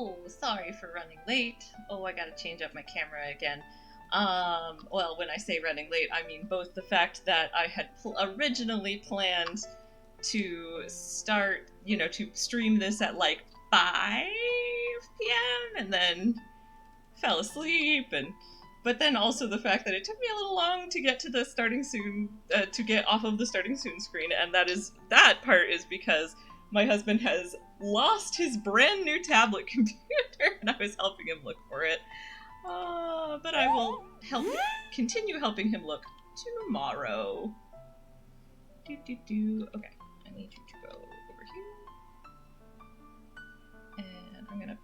Oh, sorry for running late. Oh, I gotta change up my camera again. Well, when I say running late, I mean both the fact that I had originally planned to start, to stream this at like 5 p.m. and then fell asleep, but then also the fact that it took me a little long to get to the starting soon, to get off of the starting soon screen, and that part is because my husband has lost his brand new tablet computer, and I was helping him look for it. But I will continue helping him look tomorrow. Okay, I need you to go over here. And I'm gonna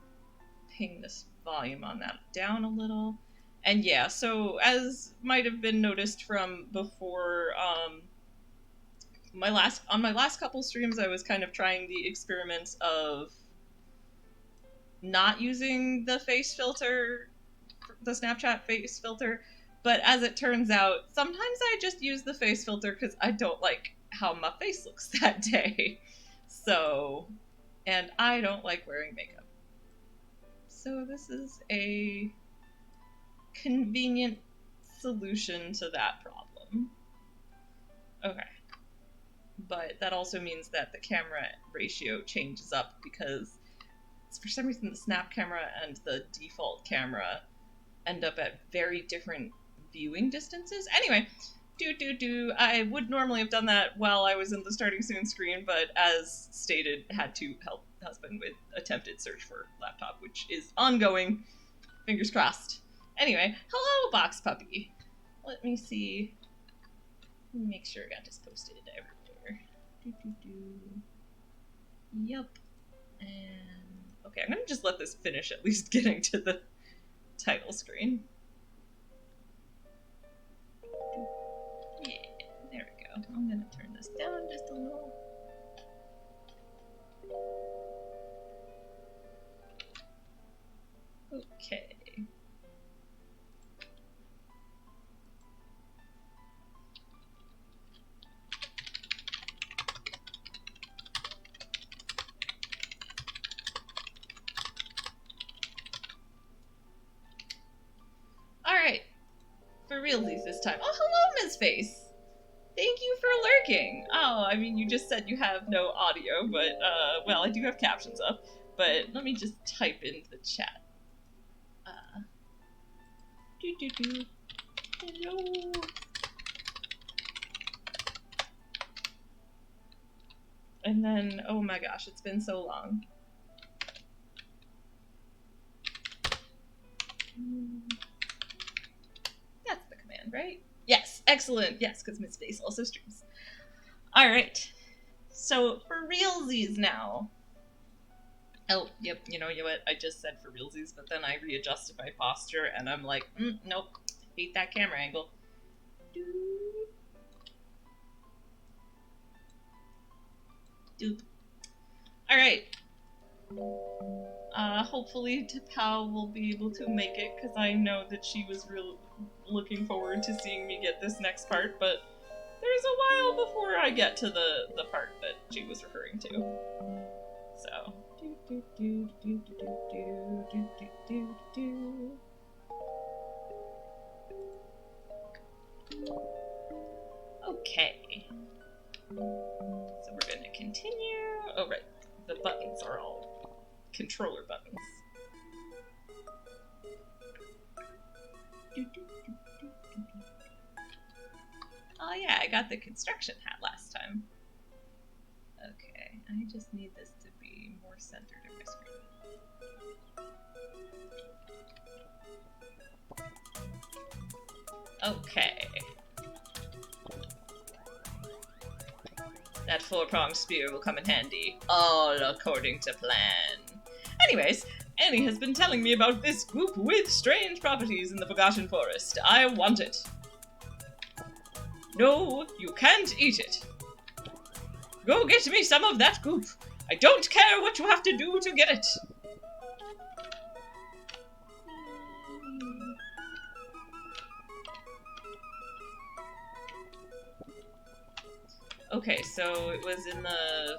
ping this volume on that down a little. And yeah, so as might have been noticed from before, on my last couple streams, I was kind of trying the experiments of not using the face filter, the Snapchat face filter, but as it turns out, sometimes I just use the face filter because I don't like how my face looks that day. So, and I don't like wearing makeup. So this is a convenient solution to that problem. Okay. But that also means that the camera ratio changes up because for some reason the snap camera and the default camera end up at very different viewing distances. Anyway, I would normally have done that while I was in the starting soon screen, but as stated, had to help husband with attempted search for laptop, which is ongoing. Fingers crossed. Anyway, hello, Box Puppy. Let me see. Let me make sure I got this posted everywhere. Yep. And okay, I'm gonna just let this finish at least getting to the title screen. Yeah, there we go. I'm gonna turn this down just a little. Okay. Alright. For realsies this time. Oh, hello, Ms. Face! Thank you for lurking! Oh, I mean, you just said you have no audio, but, well, I do have captions up, but let me just type into the chat. Hello! And then, oh my gosh, it's been so long. That's the command, right? Yes, excellent. Yes, because Miss Face also streams. Alright. So, for realsies now. Oh, yep, you know what? I just said for realsies, but then I readjusted my posture, and I'm like, nope. Hate that camera angle. Doop. Alright. Hopefully Tapao will be able to make it, because I know that she was looking forward to seeing me get this next part, but there's a while before I get to the part that she was referring to. So. Okay. So we're going to continue. Oh, right. The buttons are all controller buttons. Oh yeah, I got the construction hat last time. Okay, I just need this to be more centered in my screen. Okay. That 4-pronged spear will come in handy, all according to plan. Anyways, Annie has been telling me about this goop with strange properties in the Forgotten Forest. I want it. No, you can't eat it. Go get me some of that goop. I don't care what you have to do to get it. Okay, so it was in the...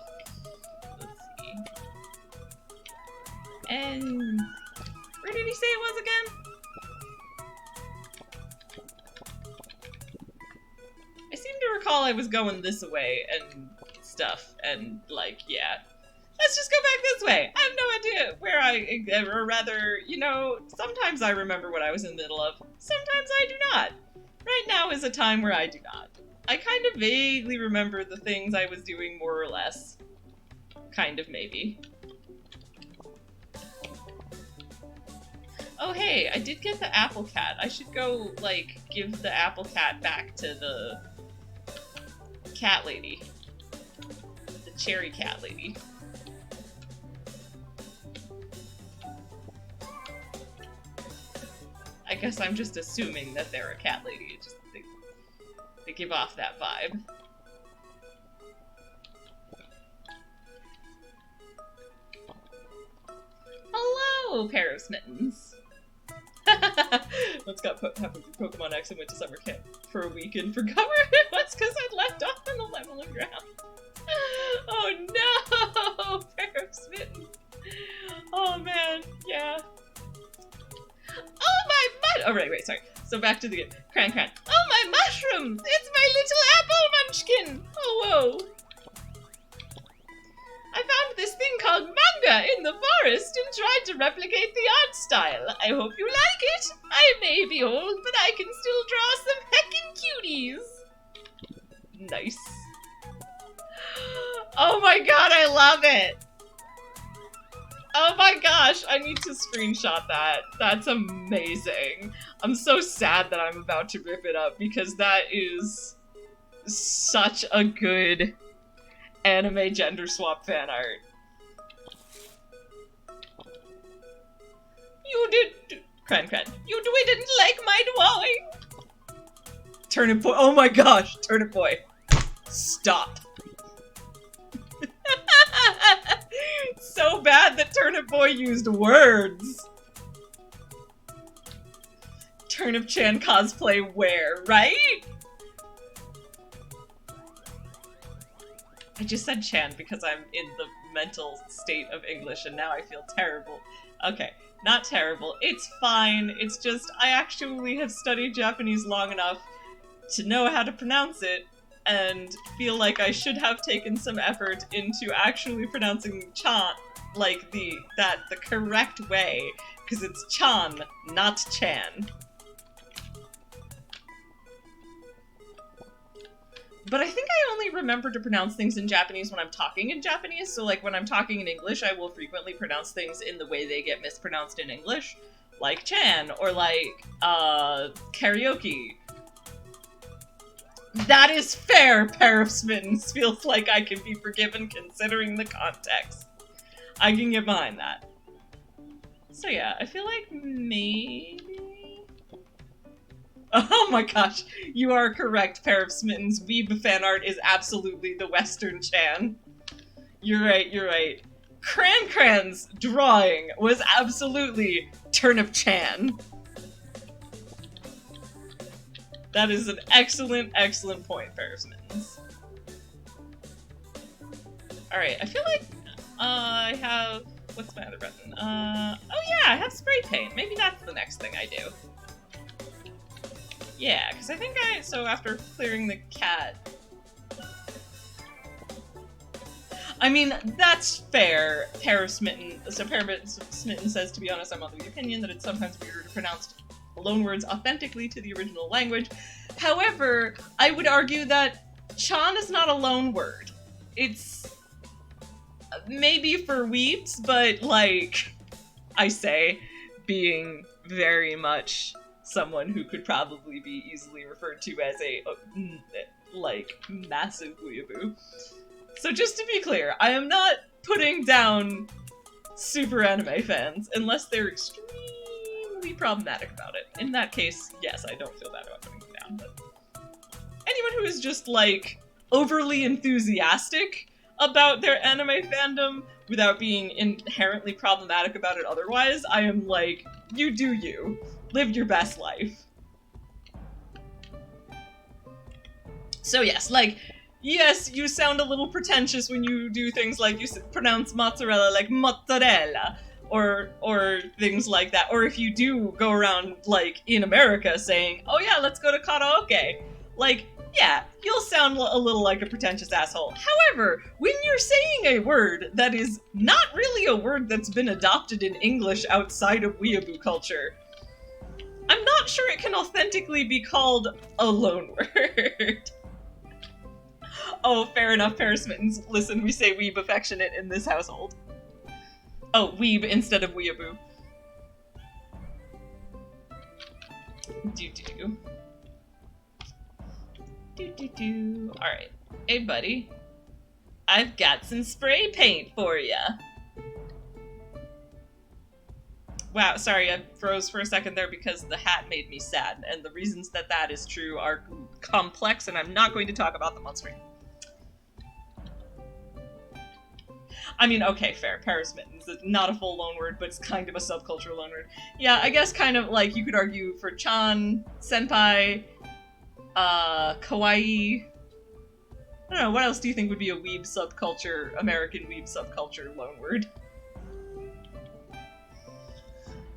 Let's see. And where did he say it was again? I seem to recall I was going this way and stuff, and like, yeah. Let's just go back this way. I have no idea where or rather, you know, sometimes I remember what I was in the middle of. Sometimes I do not. Right now is a time where I do not. I kind of vaguely remember the things I was doing more or less. Kind of, maybe. Oh hey, I did get the apple cat. I should go, like, give the apple cat back to the cat lady. The cherry cat lady. I guess I'm just assuming that they're a cat lady. It just, they give off that vibe. Hello, pair of smittens. Once got happened through Pokemon X and went to summer camp for a week and forgot where it was because I'd left off on the leveling ground. Oh no, pair of smittens. Oh man, yeah. Oh my oh right, sorry. So back to the game. Cran. Oh my mushrooms! It's my little apple munchkin! Oh whoa. I found this thing called manga in the forest and tried to replicate the art style. I hope you like it. I may be old, but I can still draw some heckin' cuties. Nice. Oh my god, I love it! Oh my gosh, I need to screenshot that. That's amazing. I'm so sad that I'm about to rip it up because that is such a good anime gender swap fan art. You did... Cran. You didn't like my drawing? Turnip Boy. Oh my gosh, Turnip Boy. Stop. So bad that Turnip Boy used words. Turnip-chan cosplay where, right? I just said Chan because I'm in the mental state of English and now I feel terrible. Okay, not terrible. It's fine. It's just I actually have studied Japanese long enough to know how to pronounce it and feel like I should have taken some effort into actually pronouncing Chan like the correct way, because it's Chan, not Chan. But I think I only remember to pronounce things in Japanese when I'm talking in Japanese, so like when I'm talking in English, I will frequently pronounce things in the way they get mispronounced in English, like Chan, or like, karaoke. That is fair, pair of smittens. Feels like I can be forgiven considering the context. I can get behind that. So yeah, I feel like maybe... Oh my gosh, you are correct, pair of smittens. Weeb fan art is absolutely the Western Chan. You're right. Cran's drawing was absolutely Turnip Chan. That is an excellent point, pair of smittens. Alright, I feel like I have... What's my other button? Oh yeah, I have spray paint. Maybe that's the next thing I do. Yeah, because I think so after clearing the cat... I mean, that's fair, pair of smitten. So pair of smitten says, to be honest, I'm of the opinion that it's sometimes weirder to pronounce loanwords authentically to the original language. However, I would argue that Chan is not a loan word. It's maybe for weeps, but like I say, being very much someone who could probably be easily referred to as a like massive weeaboo. So just to be clear, I am not putting down super anime fans unless they're extremely problematic about it. In that case, yes, I don't feel bad about putting them down, but anyone who is just, like, overly enthusiastic about their anime fandom without being inherently problematic about it otherwise, I am like, you do you. Live your best life. So yes, like, yes, you sound a little pretentious when you do things like you pronounce mozzarella like mozzarella, or things like that. Or if you do go around, like, in America saying, oh yeah, let's go to karaoke, like, yeah, you'll sound a little like a pretentious asshole. However, when you're saying a word that is not really a word that's been adopted in English outside of weeaboo culture, I'm not sure it can authentically be called a loan word. Oh, fair enough, Paris Mittens. Listen, we say weeb affectionate in this household. Oh, weeb instead of weeaboo. Do-do-do. Do-do-do. Alright. Hey, buddy. I've got some spray paint for ya. Wow, sorry, I froze for a second there because the hat made me sad, and the reasons that that is true are complex, and I'm not going to talk about them on screen. I mean, okay, fair. Paris Mittens. It's not a full loanword, but it's kind of a subculture loanword. Yeah, I guess kind of like you could argue for chan, senpai, kawaii. I don't know, what else do you think would be a weeb subculture, American weeb subculture loanword?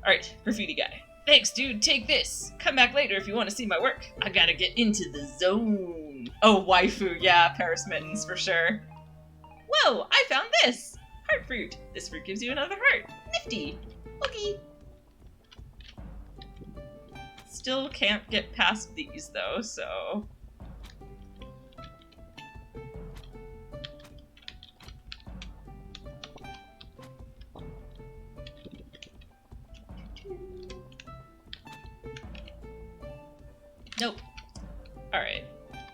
Alright, graffiti guy. Thanks, dude, take this. Come back later if you want to see my work. I gotta get into the zone. Oh, waifu, yeah, Paris Mittens, for sure. Whoa, I found this! Heart fruit. This fruit gives you another heart. Nifty! Looky! Still can't get past these, though, so... Nope. Alright.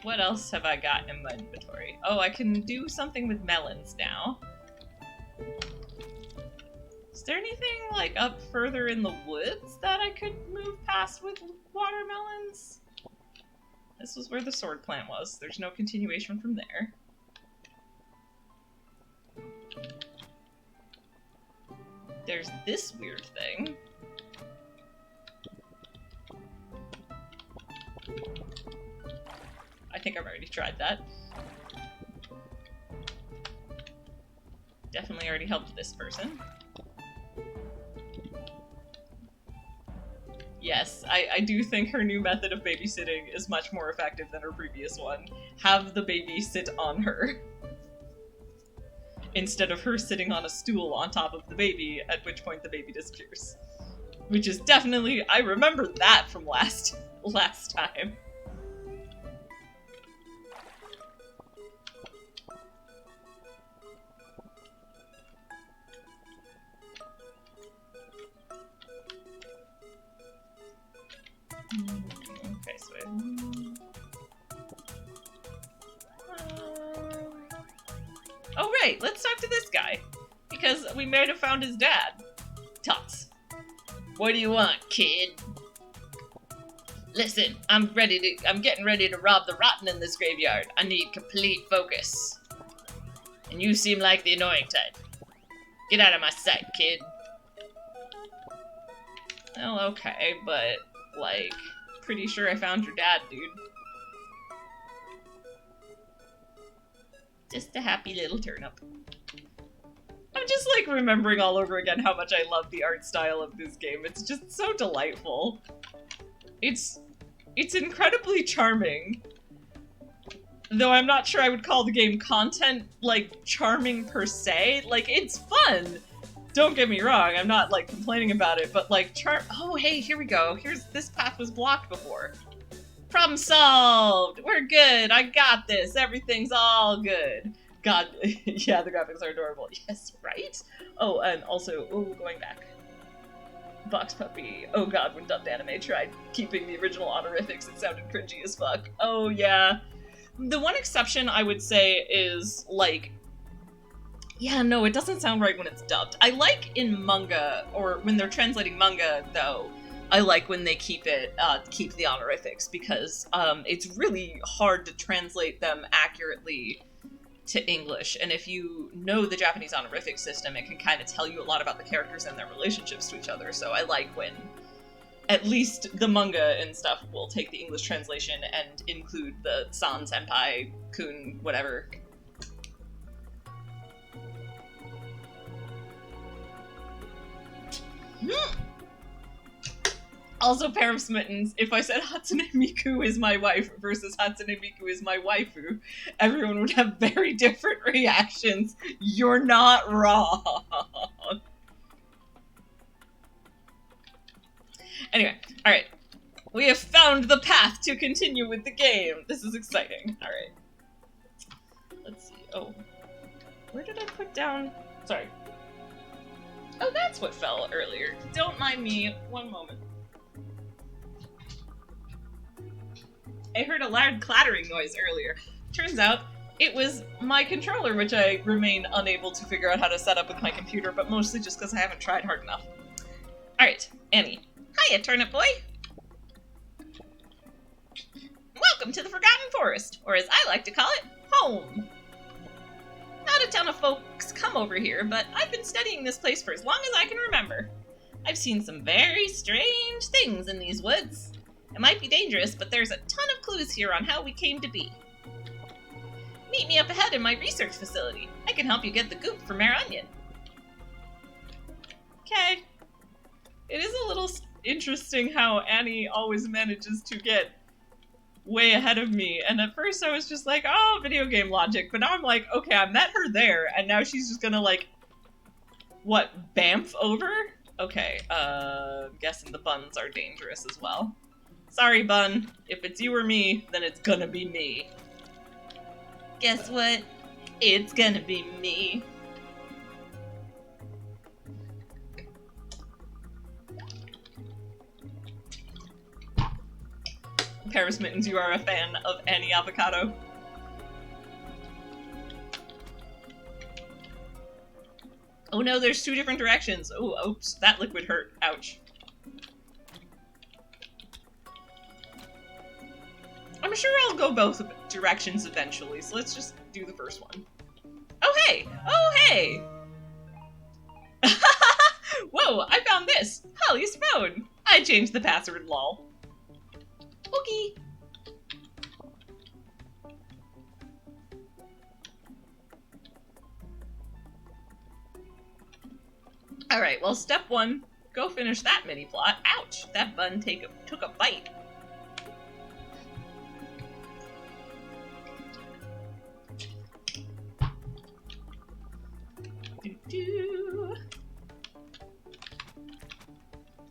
What else have I got in my inventory? Oh, I can do something with melons now. Is there anything, like, up further in the woods that I could move past with watermelons? This was where the sword plant was. There's no continuation from there. There's this weird thing. I think I've already tried that. Definitely already helped this person. Yes, I do think her new method of babysitting is much more effective than her previous one. Have the baby sit on her. Instead of her sitting on a stool on top of the baby, at which point the baby disappears. Which is definitely, I remember that from last time. Okay, so oh right, let's talk to this guy. Because we might have found his dad. Tots. What do you want, kid? Listen, I'm getting ready to rob the rotten in this graveyard. I need complete focus. And you seem like the annoying type. Get out of my sight, kid. Well, okay, but, like, pretty sure I found your dad, dude. Just a happy little turnip. I'm just, like, remembering all over again how much I love the art style of this game. It's just so delightful. It's incredibly charming. Though I'm not sure I would call the game content, like, charming per se. Like, it's fun! Don't get me wrong, I'm not, like, complaining about it, but, like, oh, hey, here we go. This path was blocked before. Problem solved! We're good! I got this! Everything's all good! God, yeah, the graphics are adorable. Yes, right? Oh, and also, going back. Box Puppy. Oh god, when dubbed anime tried keeping the original honorifics, it sounded cringy as fuck. Oh, yeah. The one exception I would say is, like... Yeah, no, it doesn't sound right when it's dubbed. I like in manga, or when they're translating manga, though, I like when they keep the honorifics, because it's really hard to translate them accurately to English, and if you know the Japanese honorific system, it can kind of tell you a lot about the characters and their relationships to each other, so I like when at least the manga and stuff will take the English translation and include the san, senpai, kun, whatever. Also, pair of smittens, if I said Hatsune Miku is my wife versus Hatsune Miku is my waifu, everyone would have very different reactions. You're not wrong. Anyway, alright. We have found the path to continue with the game. This is exciting. Alright. Let's see. Oh. Where did I put down? Sorry. Oh, that's what fell earlier. Don't mind me. One moment. I heard a loud clattering noise earlier. Turns out it was my controller, which I remain unable to figure out how to set up with my computer, but mostly just because I haven't tried hard enough. Alright, Annie. Hiya, Turnip Boy! Welcome to the Forgotten Forest, or as I like to call it, home! Not a ton of folks come over here, but I've been studying this place for as long as I can remember. I've seen some very strange things in these woods. It might be dangerous, but there's a ton of clues here on how we came to be. Meet me up ahead in my research facility. I can help you get the goop for Mare Onion. Okay. It is a little interesting how Annie always manages to get way ahead of me, and at first I was just like, oh, video game logic, but now I'm like, okay, I met her there, and now she's just gonna, like, what, bamf over? Okay, I'm guessing the buns are dangerous as well. Sorry, Bun. If it's you or me, then it's gonna be me. Guess what? It's gonna be me. Paris Mittens, you are a fan of Annie Avocado. Oh no, there's two different directions. Oh, oops, that liquid hurt. Ouch. I'm sure I'll go both directions eventually, so let's just do the first one. Oh hey! Oh hey! Whoa, I found this! Holly's phone! I changed the password, lol. Okay. Alright, well, step one, go finish that mini-plot. Ouch! That bun took a bite.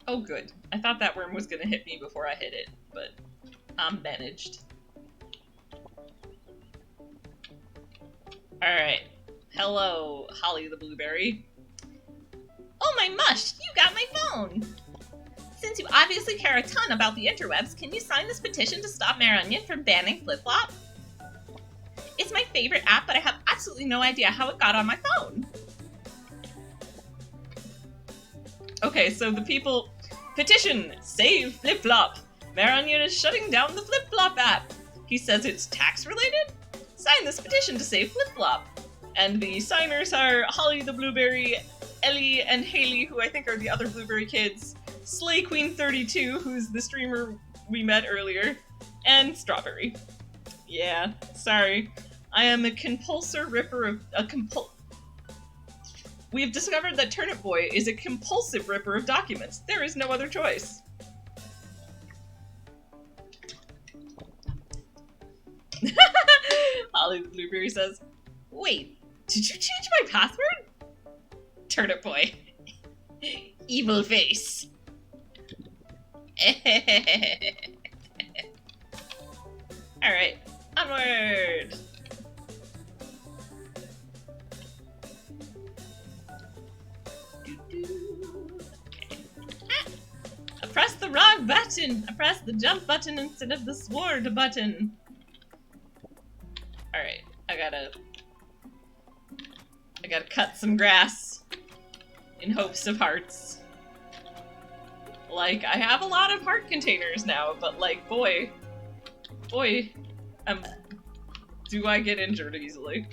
Oh, good. I thought that worm was gonna hit me before I hit it, but I'm managed. Alright. Hello, Holly the Blueberry. Oh my mush! You got my phone! Since you obviously care a ton about the interwebs, can you sign this petition to stop Mare Onion from banning Flip-Flop? It's my favorite app, but I have absolutely no idea how it got on my phone. Okay, so the people... Petition! Save Flip-Flop! Mare Onion is shutting down the Flip-Flop app! He says it's tax-related? Sign this petition to save Flip-Flop! And the signers are Holly the Blueberry, Ellie and Haley, who I think are the other Blueberry kids, Slay Queen 32, who's the streamer we met earlier, and Strawberry. Yeah, sorry. I am a compulsor ripper of... We have discovered that Turnip Boy is a compulsive ripper of documents. There is no other choice. Holly the Blueberry says, wait, did you change my password? Turnip Boy. Evil face. Alright, onward! I pressed the wrong button! I pressed the jump button instead of the sword button. Alright, I gotta cut some grass in hopes of hearts. Like, I have a lot of heart containers now, but like, boy, do I get injured easily.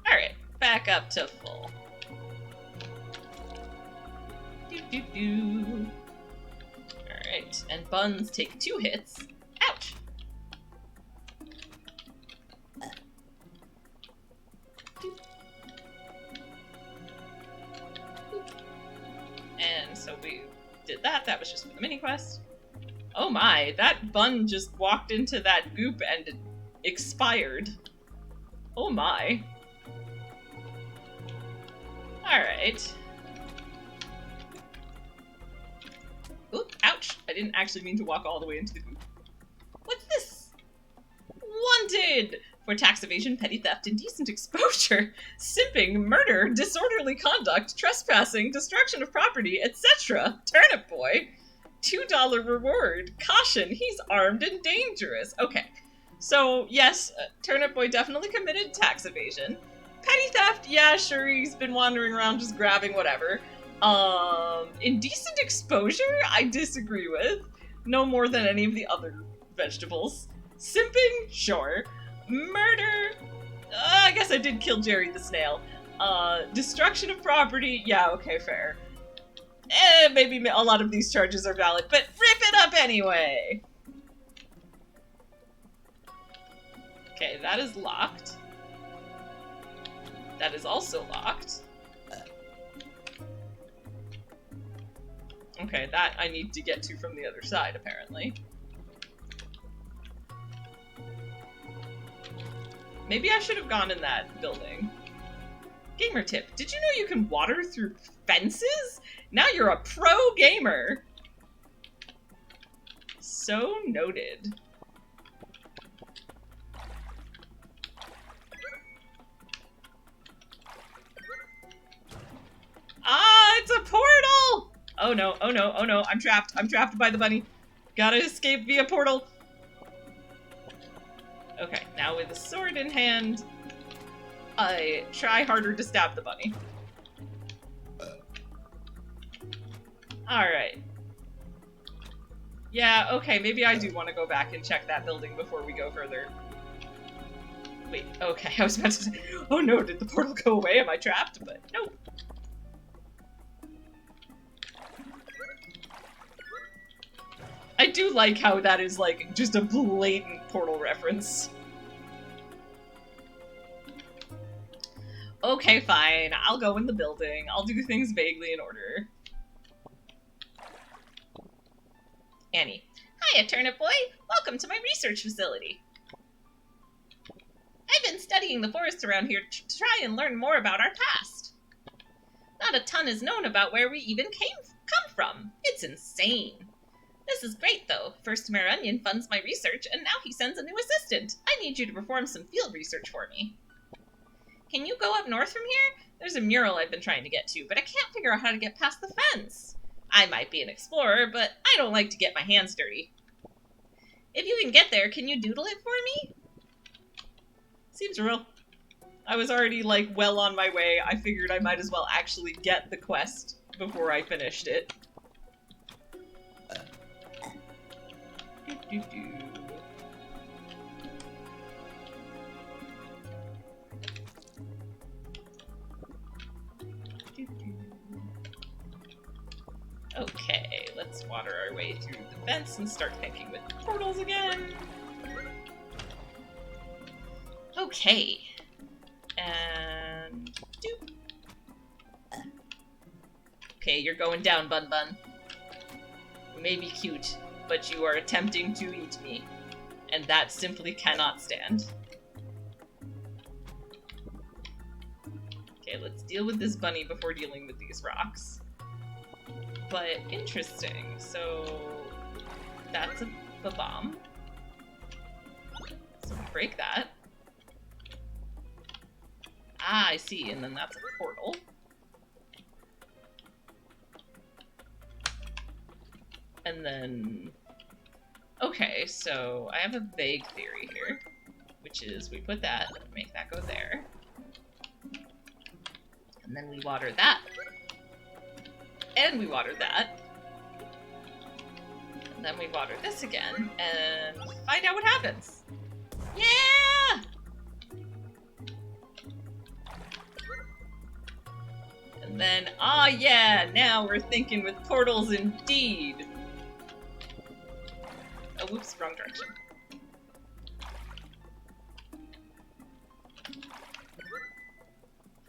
Alright, back up to full. Alright, and buns take 2 hits. Ouch! so we did that. That was just for the mini quest. Oh my, that bun just walked into that goop and it expired. Oh my. Alright. Oop, ouch. I didn't actually mean to walk all the way into the goop. What's this? Wanted! For tax evasion, petty theft, indecent exposure, simping, murder, disorderly conduct, trespassing, destruction of property, etc. Turnip Boy. $2 reward. Caution, he's armed and dangerous. Okay, so yes, Turnip Boy definitely committed tax evasion. Petty theft, yeah, sure, he's been wandering around just grabbing whatever. Indecent exposure, I disagree with. No more than any of the other vegetables. Simping, sure. Murder, I guess I did kill Jerry the snail. Destruction of property, yeah, okay, fair. Maybe a lot of these charges are valid, but rip it up anyway! Okay, that is locked. That is also locked. Okay, that I need to get to from the other side, apparently. Maybe I should have gone in that building. Gamer tip, did you know you can water through fences? Now you're a pro gamer! So noted. Ah, it's a portal! Oh no, oh no, oh no, I'm trapped. I'm trapped by the bunny. Gotta escape via portal. Okay, now with a sword in hand, I try harder to stab the bunny. Alright. Yeah, okay, maybe I do want to go back and check that building before we go further. Wait, okay, I was about to say, oh no, did the portal go away? Am I trapped? But nope. I do like how that is, like, just a blatant portal reference. Okay, fine. I'll go in the building. I'll do things vaguely in order. Annie. Hiya, Turnip Boy. Welcome to my research facility. I've been studying the forests around here to try and learn more about our past. Not a ton is known about where we even come from. It's insane. This is great, though. First Mayor Onion funds my research, and now he sends a new assistant. I need you to perform some field research for me. Can you go up north from here? There's a mural I've been trying to get to, but I can't figure out how to get past the fence. I might be an explorer, but I don't like to get my hands dirty. If you can get there, can you doodle it for me? Seems real. I was already, like, well on my way. I figured I might as well actually get the quest before I finished it. Okay, let's water our way through the fence and start thinking with portals again. Okay. And... doop. Okay, you're going down, Bun Bun. You may be cute, but you are attempting to eat me. And that simply cannot stand. Okay, let's deal with this bunny before dealing with these rocks. But interesting, so that's a bomb. So we break that. Ah, I see, and then that's a portal. And then... okay, so I have a vague theory here, which is we put that, make that go there. And then we water that. And we water that. And then we water this again, and find out what happens. Yeah! And then, ah yeah, now we're thinking with portals indeed. Oh, whoops, wrong direction.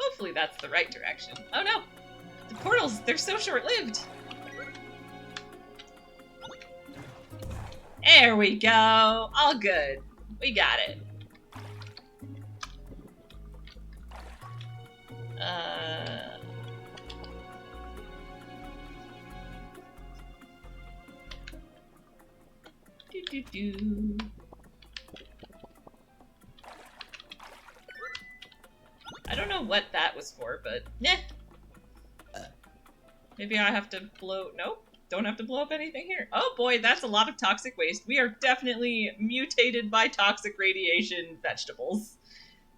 Hopefully that's the right direction. Oh no! The portals, they're so short-lived! There we go. All good. We got it. Do. I don't know what that was for, but yeah. Maybe I have to blow. Nope. Don't have to blow up anything here. Oh boy, that's a lot of toxic waste. We are definitely mutated by toxic radiation vegetables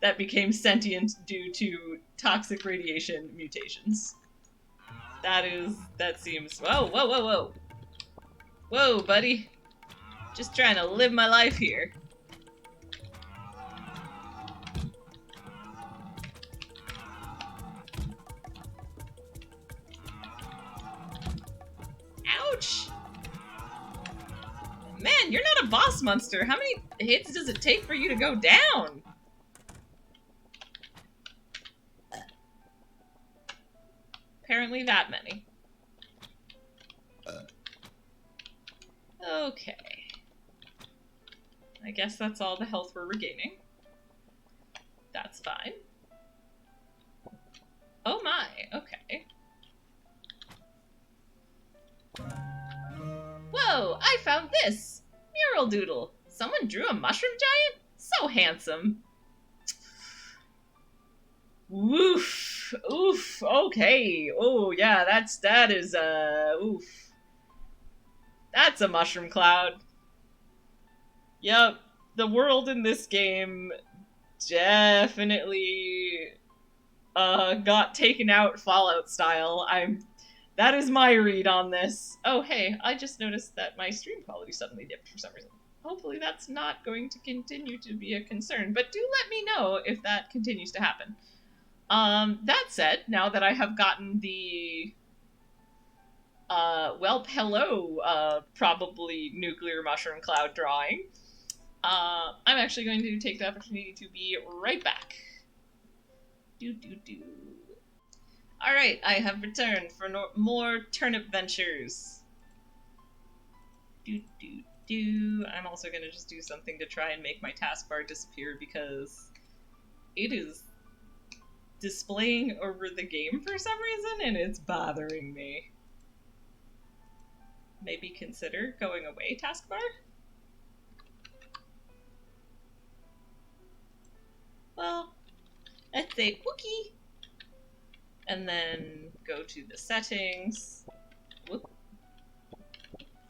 that became sentient due to toxic radiation mutations. That seems... Whoa, whoa, whoa, whoa. Whoa, buddy. Just trying to live my life here. Ouch! Man, you're not a boss monster. How many hits does it take for you to go down? Apparently that many. Okay. I guess that's all the health we're regaining. That's fine. Oh my, okay. Whoa, I found this! Mural doodle. Someone drew a mushroom giant? So handsome. Woof. Oof. Okay. Oh, yeah, that is, oof. That's a mushroom cloud. Yep. The world in this game definitely, got taken out Fallout style. That is my read on this. Oh, hey, I just noticed that my stream quality suddenly dipped for some reason. Hopefully that's not going to continue to be a concern, but do let me know if that continues to happen. That said, now that I have gotten the, well, hello, probably nuclear mushroom cloud drawing, I'm actually going to take the opportunity to be right back. Alright, I have returned for more turnip ventures. I'm also going to just do something to try and make my taskbar disappear because it is displaying over the game for some reason and it's bothering me. Maybe consider going away, taskbar? Well, let's say Wookie. And then go to the settings. Whoop.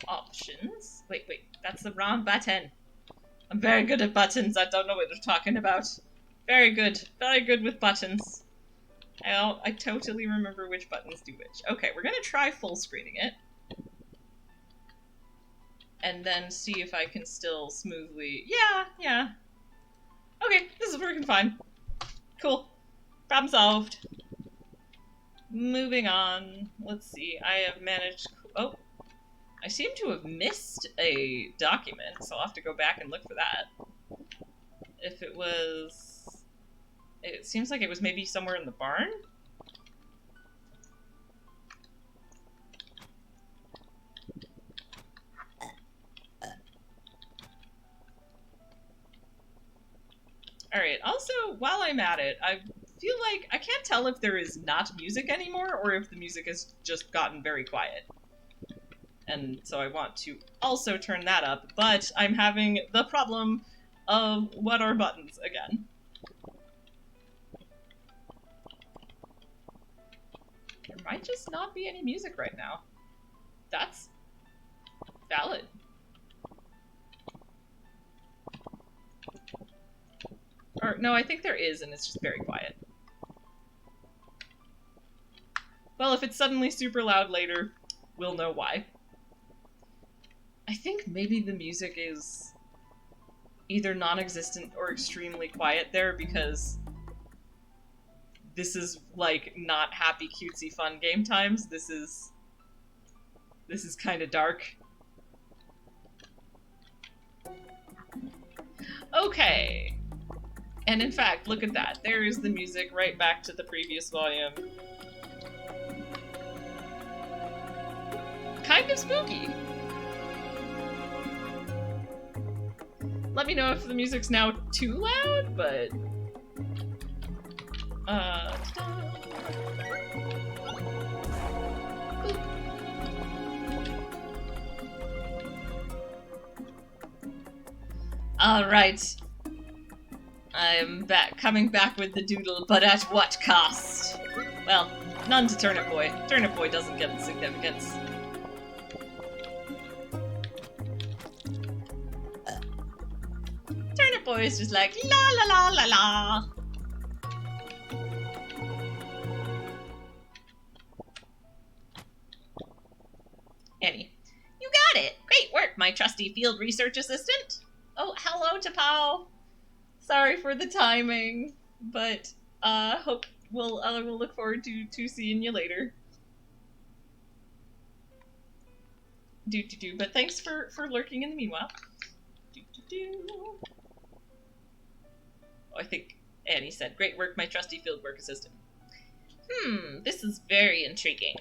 Options. Wait, that's the wrong button. I'm very good at buttons. I don't know what you're talking about. Very good with buttons. I totally remember which buttons do which. Okay, we're gonna try full screening it. And then see if I can still smoothly... Yeah. Okay, this is working fine. Cool. Problem solved. Moving on. Let's see. I have managed... Oh. I seem to have missed a document, so I'll have to go back and look for that. If it was... It seems like it was maybe somewhere in the barn? Alright, also, while I'm at it, I feel like I can't tell if there is not music anymore or if the music has just gotten very quiet. And so I want to also turn that up, but I'm having the problem of what are buttons again. There might just not be any music right now. That's valid. Or, no, I think there is, and it's just very quiet. Well, if it's suddenly super loud later, we'll know why. I think maybe the music is either non-existent or extremely quiet there because this is, like, not happy, cutesy, fun game times. This is kind of dark. Okay. And in fact, look at that. There is the music right back to the previous volume. Kind of spooky. Let me know if the music's now too loud, but... Alright. I'm coming back with the doodle, but at what cost? Well, none to Turnip Boy. Turnip Boy doesn't get the significance. Turnip Boy is just like, la la la la la. Annie. You got it! Great work, my trusty field research assistant! Oh, hello, Tapao! Sorry for the timing, but hope we'll look forward to seeing you later. But thanks for lurking in the meanwhile. Oh, I think Annie said, great work, my trusty fieldwork assistant. This is very intriguing.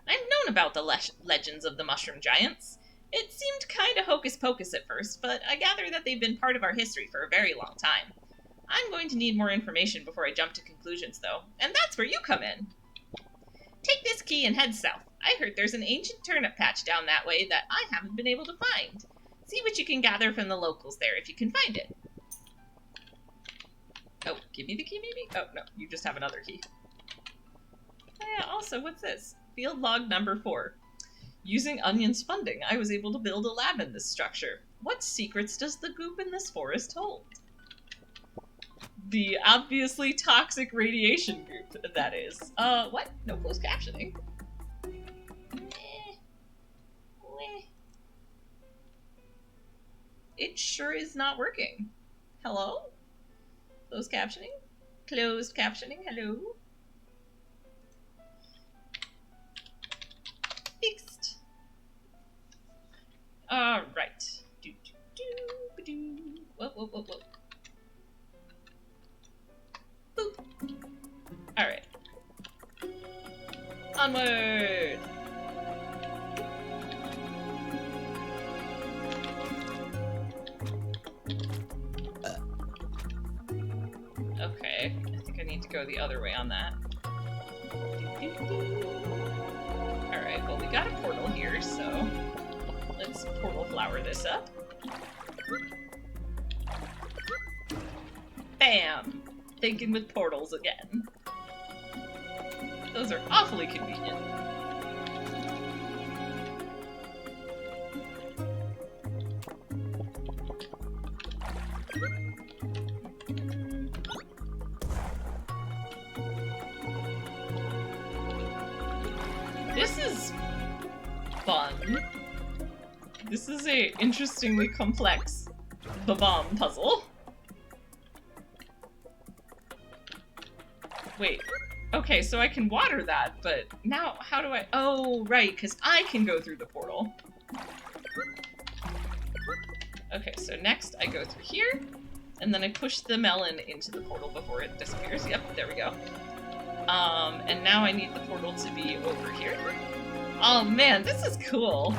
I've known about the legends of the mushroom giants. It seemed kinda hocus-pocus at first, but I gather that they've been part of our history for a very long time. I'm going to need more information before I jump to conclusions, though, and that's where you come in. Take this key and head south. I heard there's an ancient turnip patch down that way that I haven't been able to find. See what you can gather from the locals there if you can find it. Oh, give me the key maybe? Oh, no, you just have another key. Oh, yeah, also, what's this? Field log number 4. Using Onion's funding, I was able to build a lab in this structure. What secrets does the goop in this forest hold? The obviously toxic radiation goop, that is. What? No closed captioning? It sure is not working. Hello? Closed captioning? Closed captioning, hello? Fixed. Alright. Whoa, whoa, whoa, whoa. Boop. Alright. Onward! Okay, I think I need to go the other way on that. Alright, well we got a portal here, so let's portal flower this up. Bam! Thinking with portals again. Those are awfully convenient. This is fun. This is a interestingly complex bomb puzzle. Wait. Okay, so I can water that, but now how do I... Oh, right, because I can go through the portal. Okay, so next I go through here, and then I push the melon into the portal before it disappears. Yep, there we go. And now I need the portal to be over here. Oh man, this is cool.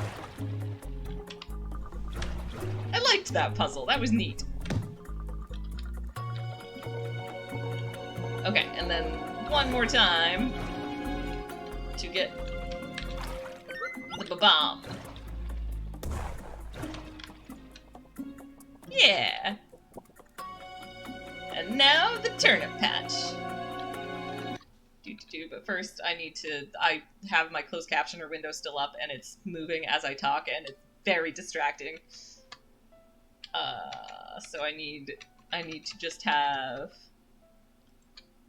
I liked that puzzle, that was neat. Okay, and then one more time to get the bomb. Yeah. And now the turnip patch. But first I have my closed captioner window still up and it's moving as I talk and it's very distracting. So I need to just have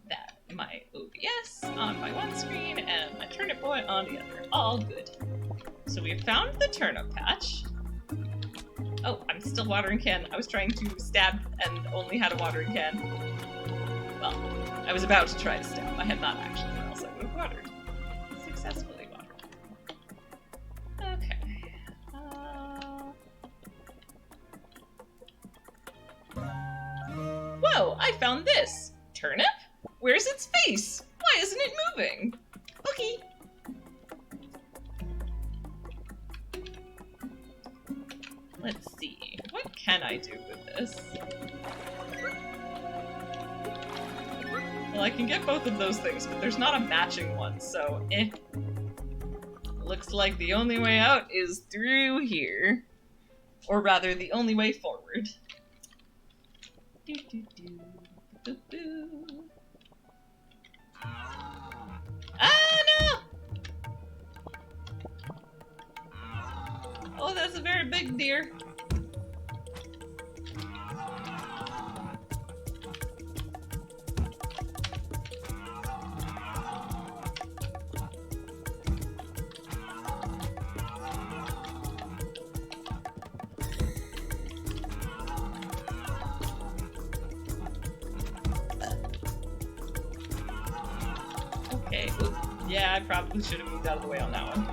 that, my OBS on my one screen and my Turnip Boy on the other. All good. So we've found the turnip patch. Oh, I'm still watering can. I was trying to stab and only had a watering can. Well, I was about to try to stab. I had not actually, or else I would have watered. Successfully watered. Okay. Whoa, I found this! Turnip? Where's its face? Why isn't it moving? Okay. Let's see. What can I do with this? Well, I can get both of those things, but there's not a matching one, so eh. Looks like the only way out is through here. Or rather, the only way forward. Do, do, do, do, do. Ah, no! Oh, that's a very big deer. Okay, oops. Yeah, I probably should have moved out of the way on that one.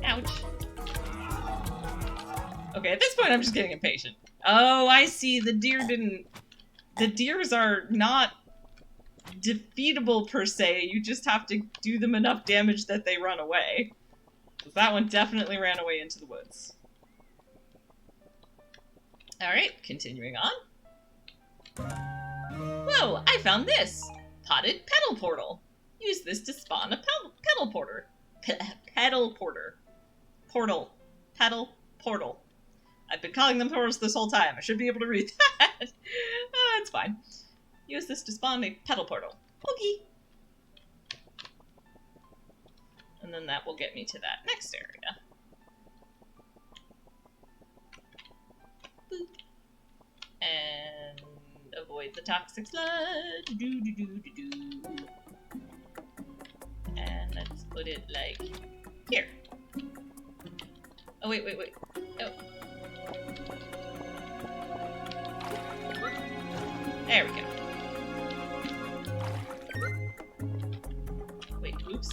Ouch. Okay, at this point I'm just getting impatient. Oh, I see, the deer didn't... The deers are not defeatable per se, you just have to do them enough damage that they run away. That one definitely ran away into the woods. Alright, continuing on. Whoa, I found this! Potted petal portal. Use this to spawn a petal porter. Petal porter. Portal. Petal portal. I've been calling them portals this whole time. I should be able to read that. It's fine. Use this to spawn a petal portal. Okay. And then that will get me to that next area. Boop. And avoid the toxic sludge. Do, do, do, do, do. And let's put it like here. Oh, wait. Oh. There we go. Wait, oops.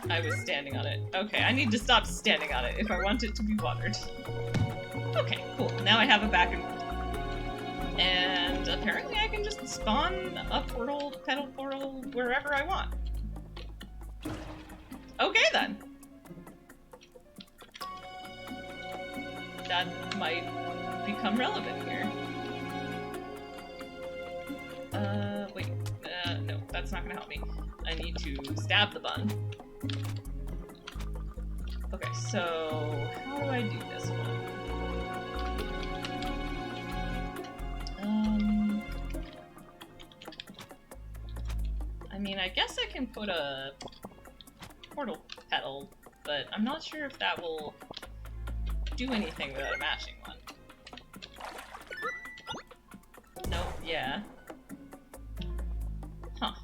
I was standing on it. Okay, I need to stop standing on it if I want it to be watered. Okay, cool. Now I have a back and forth. And apparently I can just spawn a portal, petal portal, wherever I want. Okay then. That might become relevant here. Wait. No, that's not gonna help me. I need to stab the bun. Okay, so how do I do this one? I mean, I guess I can put a portal petal, but I'm not sure if that will do anything without a matching one. Nope, yeah. Huh.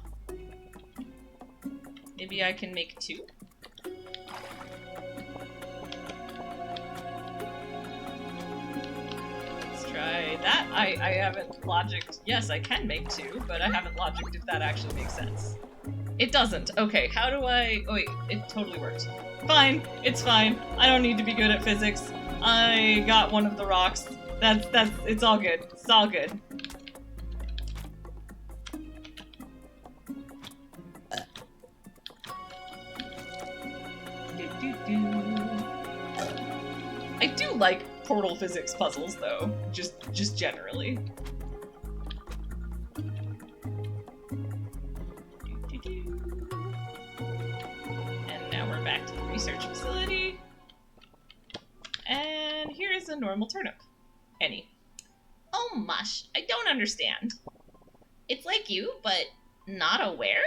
Maybe I can make two? Let's try that. I haven't logicked. Yes, I can make two, but I haven't logicked if that actually makes sense. It doesn't. Okay, how do I... Oh wait, it totally works. Fine, it's fine. I don't need to be good at physics. I got one of the rocks. It's all good. It's all good. I do like portal physics puzzles, though. Just generally. And now we're back to the research facility. And here is a normal turnip. Any. Oh, mush. I don't understand. It's like you, but not aware?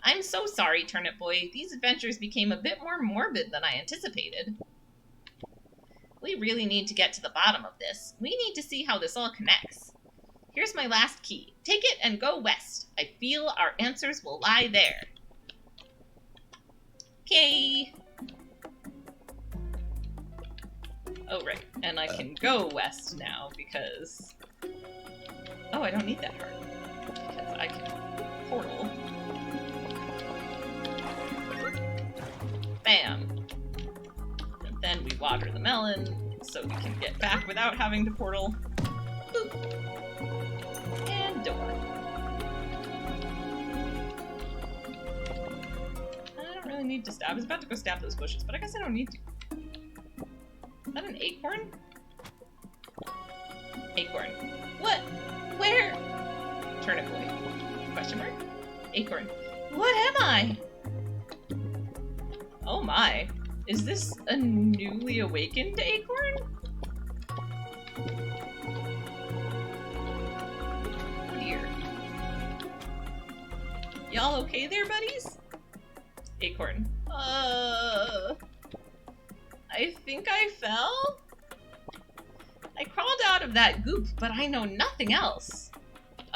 I'm so sorry, Turnip Boy. These adventures became a bit more morbid than I anticipated. We really need to get to the bottom of this. We need to see how this all connects. Here's my last key. Take it and go west. I feel our answers will lie there. Okay. Oh, right. And I can go west now because... Oh, I don't need that heart. Because I can portal. Bam. And then we water the melon so we can get back without having to portal. Boop. And door. I don't really need to stab. I was about to go stab those bushes, but I guess I don't need to. Is that an acorn? Acorn. What? Where? Turnip Boy. Question mark? Acorn. What am I? Oh my. Is this a newly awakened acorn? Oh dear. Y'all okay there, buddies? Acorn. I think I fell? I crawled out of that goop, but I know nothing else.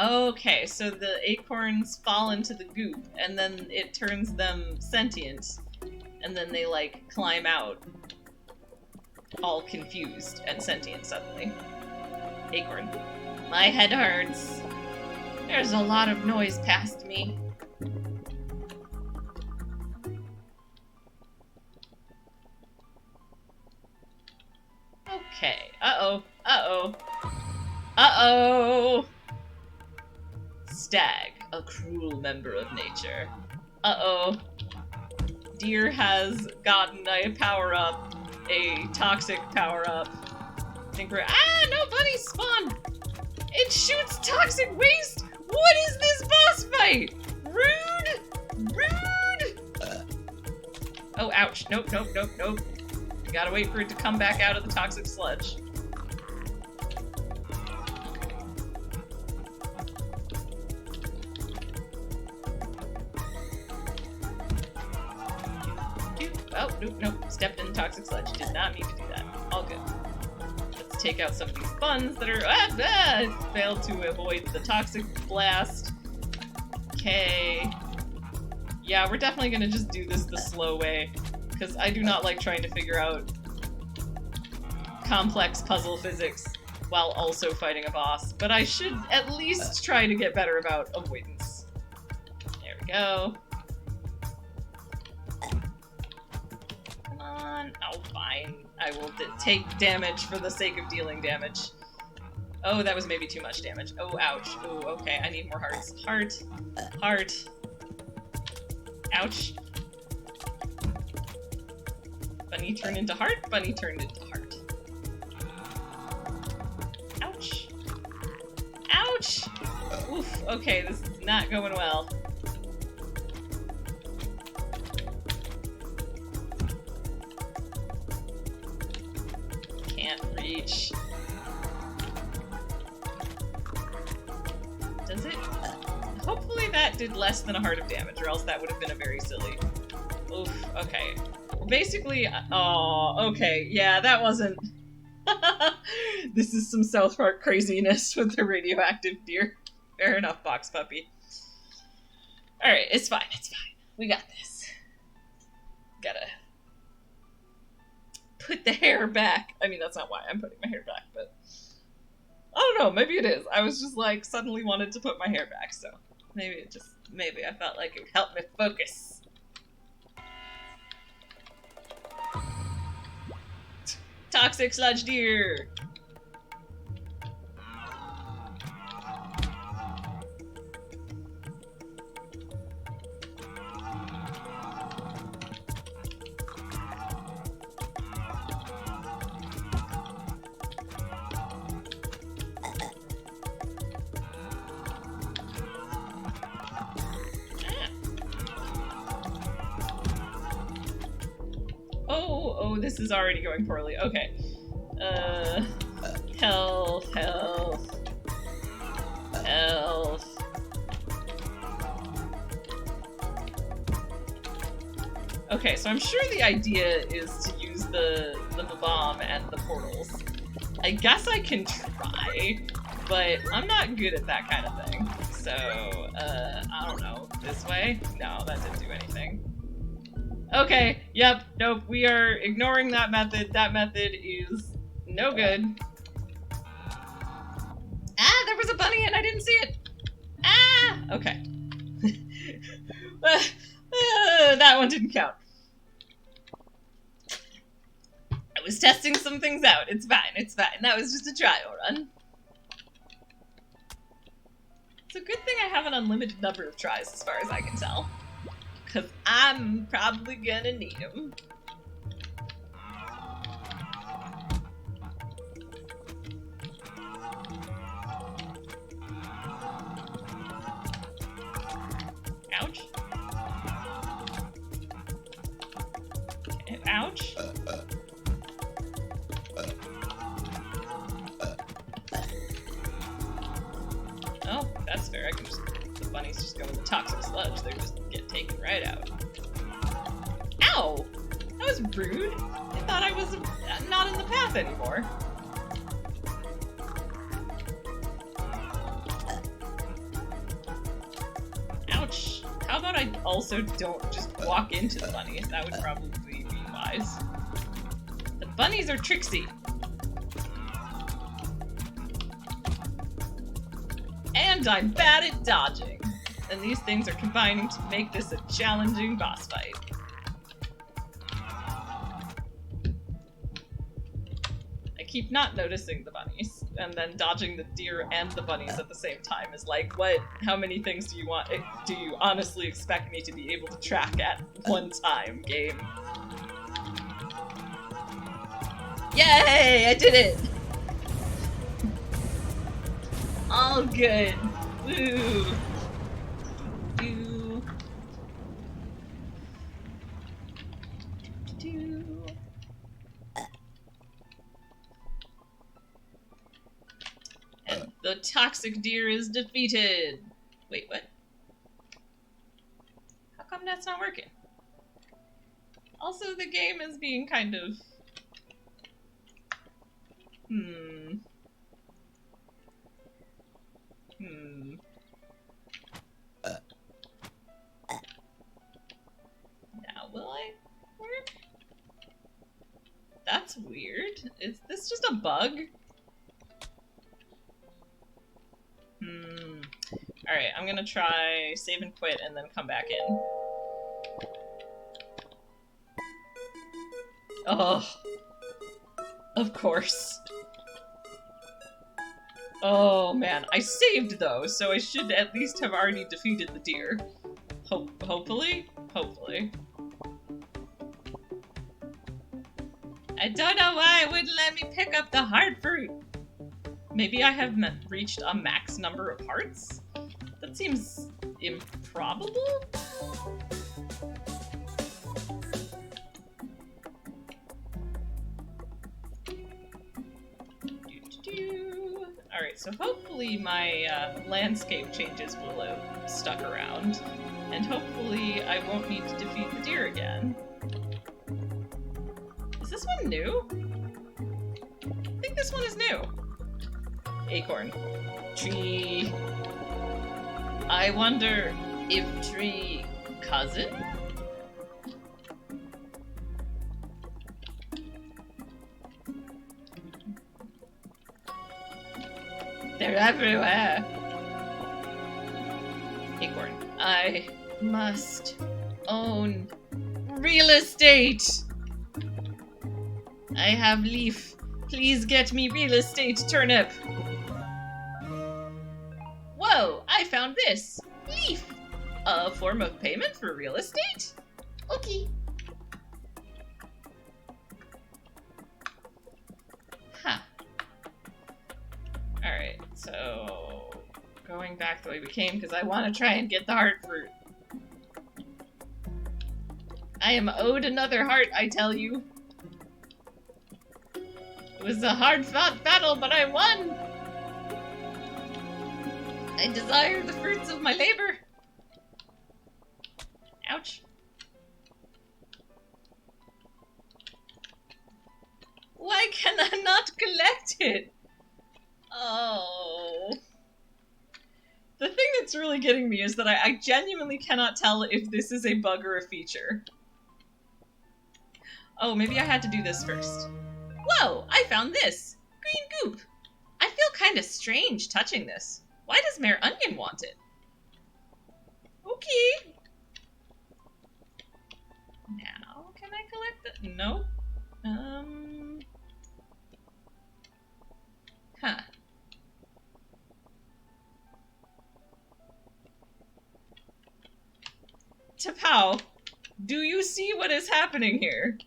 Okay, so the acorns fall into the goop, and then it turns them sentient, and then they, like, climb out, all confused and sentient suddenly. Acorn. My head hurts. There's a lot of noise past me. Okay. Uh-oh. Uh-oh. Uh-oh! Stag, a cruel member of nature. Uh-oh. Deer has gotten a power-up, a toxic power-up. I think we're— ah, no bunnies spawn! It shoots toxic waste! What is this boss fight? Rude! Rude! Oh, ouch. Nope, nope, nope, nope. You gotta wait for it to come back out of the toxic sludge. Oh, nope, nope. Stepped in the toxic sludge. Did not mean to do that. All good. Let's take out some of these buns that are— I failed to avoid the toxic blast. Okay. Yeah, we're definitely gonna just do this the slow way, because I do not like trying to figure out complex puzzle physics while also fighting a boss, but I should at least try to get better about avoidance. There we go. Come on. Oh, fine. I will take damage for the sake of dealing damage. Oh, that was maybe too much damage. Oh, ouch. Oh, okay. I need more hearts. Heart. Heart. Ouch. Bunny turned into heart. Bunny turned into heart. Ouch. Ouch! Oof. Okay, this is not going well. Can't reach. Does it? Hopefully that did less than a heart of damage, or else that would have been a very silly. Oof, okay. We're basically— oh, okay, yeah, that wasn't— this is some South Park craziness with the radioactive deer. Fair enough, Box Puppy. Alright, it's fine, it's fine. We got this. Gotta put the hair back. I mean, that's not why I'm putting my hair back, but I don't know, maybe it is. I was just like, suddenly wanted to put my hair back, so maybe I felt like it would help me focus. Toxic sludge deer! Oh, this is already going poorly. Okay. Health, health. Health. Okay, so I'm sure the idea is to use the bomb and the portals. I guess I can try, but I'm not good at that kind of thing. So, I don't know. This way? No, that didn't do anything. Okay, yep, nope, we are ignoring that method. That method is no good. Ah, there was a bunny and I didn't see it! Ah! Okay. That one didn't count. I was testing some things out. It's fine, it's fine. That was just a trial run. It's a good thing I have an unlimited number of tries as far as I can tell. Cause I'm probably gonna need them. Ouch. Okay, ouch. Oh, that's fair. I can just... The bunnies just go in the toxic sludge. They just get taken right out. Ow! That was rude. I thought I was not in the path anymore. Ouch. How about I also don't just walk into the bunnies? That would probably be wise. The bunnies are tricksy. And I'm bad at dodging. And these things are combining to make this a challenging boss fight. I keep not noticing the bunnies, and then dodging the deer and the bunnies at the same time is like, what? How many things do you want? Do you honestly expect me to be able to track at one time, game? Yay! I did it! All good. Woo! Do. Do. And the toxic deer is defeated. Wait, what? How come that's not working? Also, the game is being kind of... Now will I work? That's weird. Is this just a bug? Alright, I'm gonna try save and quit and then come back in. Oh. Of course. Oh man, I saved though, so I should at least have already defeated the deer. Hopefully? Hopefully. I don't know why it wouldn't let me pick up the heart fruit. Maybe I have reached a max number of hearts? That seems improbable? Alright, so hopefully my landscape changes will have stuck around, and hopefully I won't need to defeat the deer again. Is this one new? I think this one is new. Acorn. Tree. I wonder if tree cousin? They're everywhere. Acorn. I must own real estate. I have leaf. Please get me real estate, Turnip. Whoa, I found this. Leaf. A form of payment for real estate? Okay. Huh. Alright, so going back the way we came because I want to try and get the heart fruit. I am owed another heart, I tell you. It was a hard-fought battle, but I won! I desire the fruits of my labor. Ouch. Why can I not collect it? Oh. The thing that's really getting me is that I genuinely cannot tell if this is a bug or a feature. Oh, maybe I had to do this first. Whoa, I found this! Green goop! I feel kinda strange touching this. Why does Mayor Onion want it? Okay. Now, can I collect it? No. Huh. Tapao, do you see what is happening here?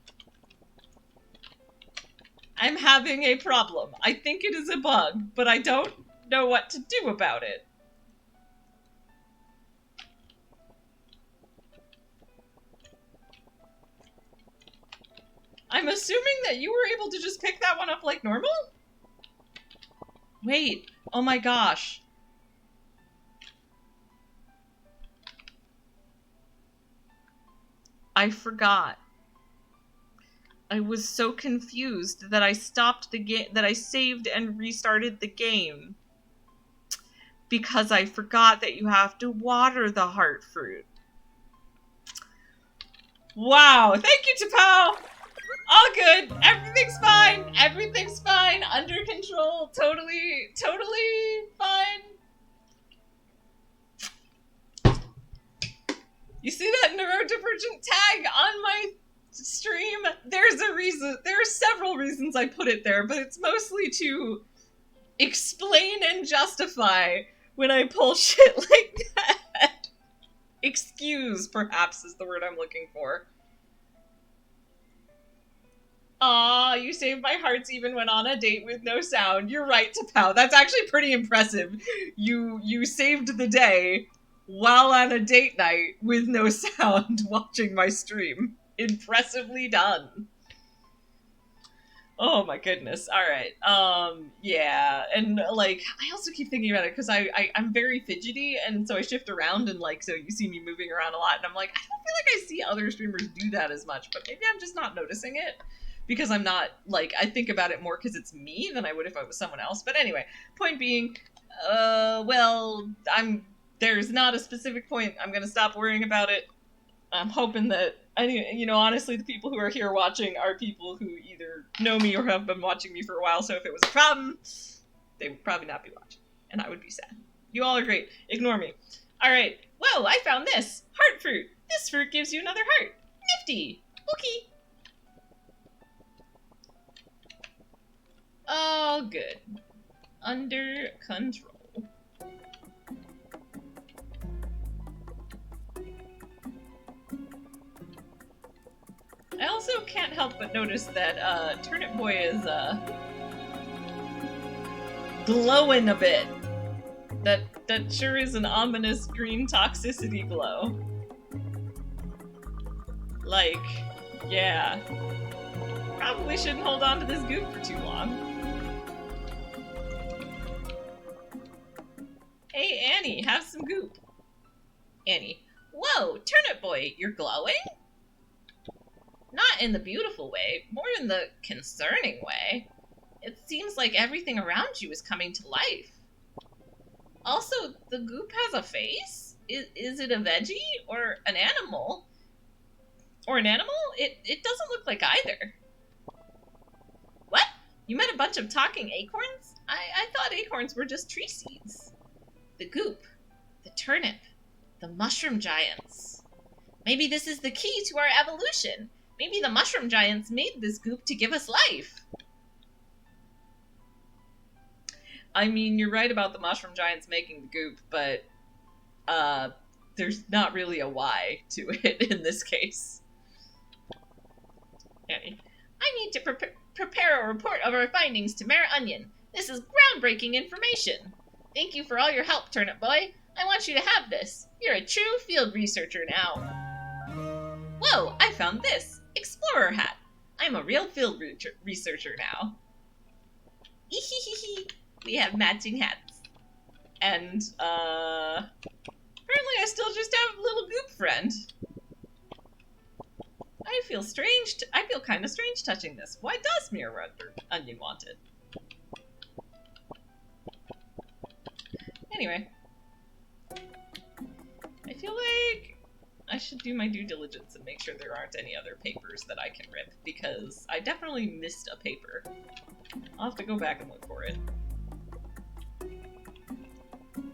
I'm having a problem. I think it is a bug, but I don't know what to do about it. I'm assuming that you were able to just pick that one up like normal? Wait, oh my gosh. I forgot. I was so confused that I stopped the game, that I saved and restarted the game. Because I forgot that you have to water the heart fruit. Wow, thank you, Tapao! All good, everything's fine, everything's fine, under control, totally fine. You see that neurodivergent tag on my stream? There's a reason, there are several reasons I put it there, but it's mostly to explain and justify when I pull shit like that. Excuse, perhaps, is the word I'm looking for. Aw, you saved my hearts even when on a date with no sound. You're right, Tapao. That's actually pretty impressive. You saved the day while on a date night with no sound watching my stream. Impressively done. Oh my goodness. Alright. Yeah. And, like, I also keep thinking about it because I'm very fidgety, and so I shift around, and, like, so you see me moving around a lot, and I'm like, I don't feel like I see other streamers do that as much, but maybe I'm just not noticing it. Because I'm not, like, I think about it more because it's me than I would if I was someone else. But anyway, point being, well, there's not a specific point. I'm gonna stop worrying about it. I'm hoping that, you know, honestly, the people who are here watching are people who either know me or have been watching me for a while, so if it was a problem, they would probably not be watching, and I would be sad. You all are great. Ignore me. Alright, whoa, I found this! Heart fruit! This fruit gives you another heart! Nifty! Okay. All good. Under control. I also can't help but notice that Turnip Boy is glowing a bit. That sure is an ominous green toxicity glow. Like, yeah. Probably shouldn't hold on to this goop for too long. Hey, Annie, have some goop. Annie. Whoa, Turnip Boy, you're glowing? Not in the beautiful way, more in the concerning way. It seems like everything around you is coming to life. Also, the goop has a face? Is it a veggie or an animal? Or an animal? It doesn't look like either. What? You met a bunch of talking acorns? I thought acorns were just tree seeds. The goop, the turnip, the mushroom giants. Maybe this is the key to our evolution. Maybe the mushroom giants made this goop to give us life. I mean, you're right about the mushroom giants making the goop, but there's not really a why to it in this case. Annie. I need to prepare a report of our findings to Mayor Onion. This is groundbreaking information. Thank you for all your help, Turnip Boy. I want you to have this. You're a true field researcher now. Whoa, I found this. Explorer hat. I'm a real field researcher now. Ehehehe. We have matching hats. And, apparently I still just have a little goop friend. I feel kind of strange touching this. Why does Mayor Onion want it? Anyway. I feel like I should do my due diligence and make sure there aren't any other papers that I can rip, because I definitely missed a paper. I'll have to go back and look for it.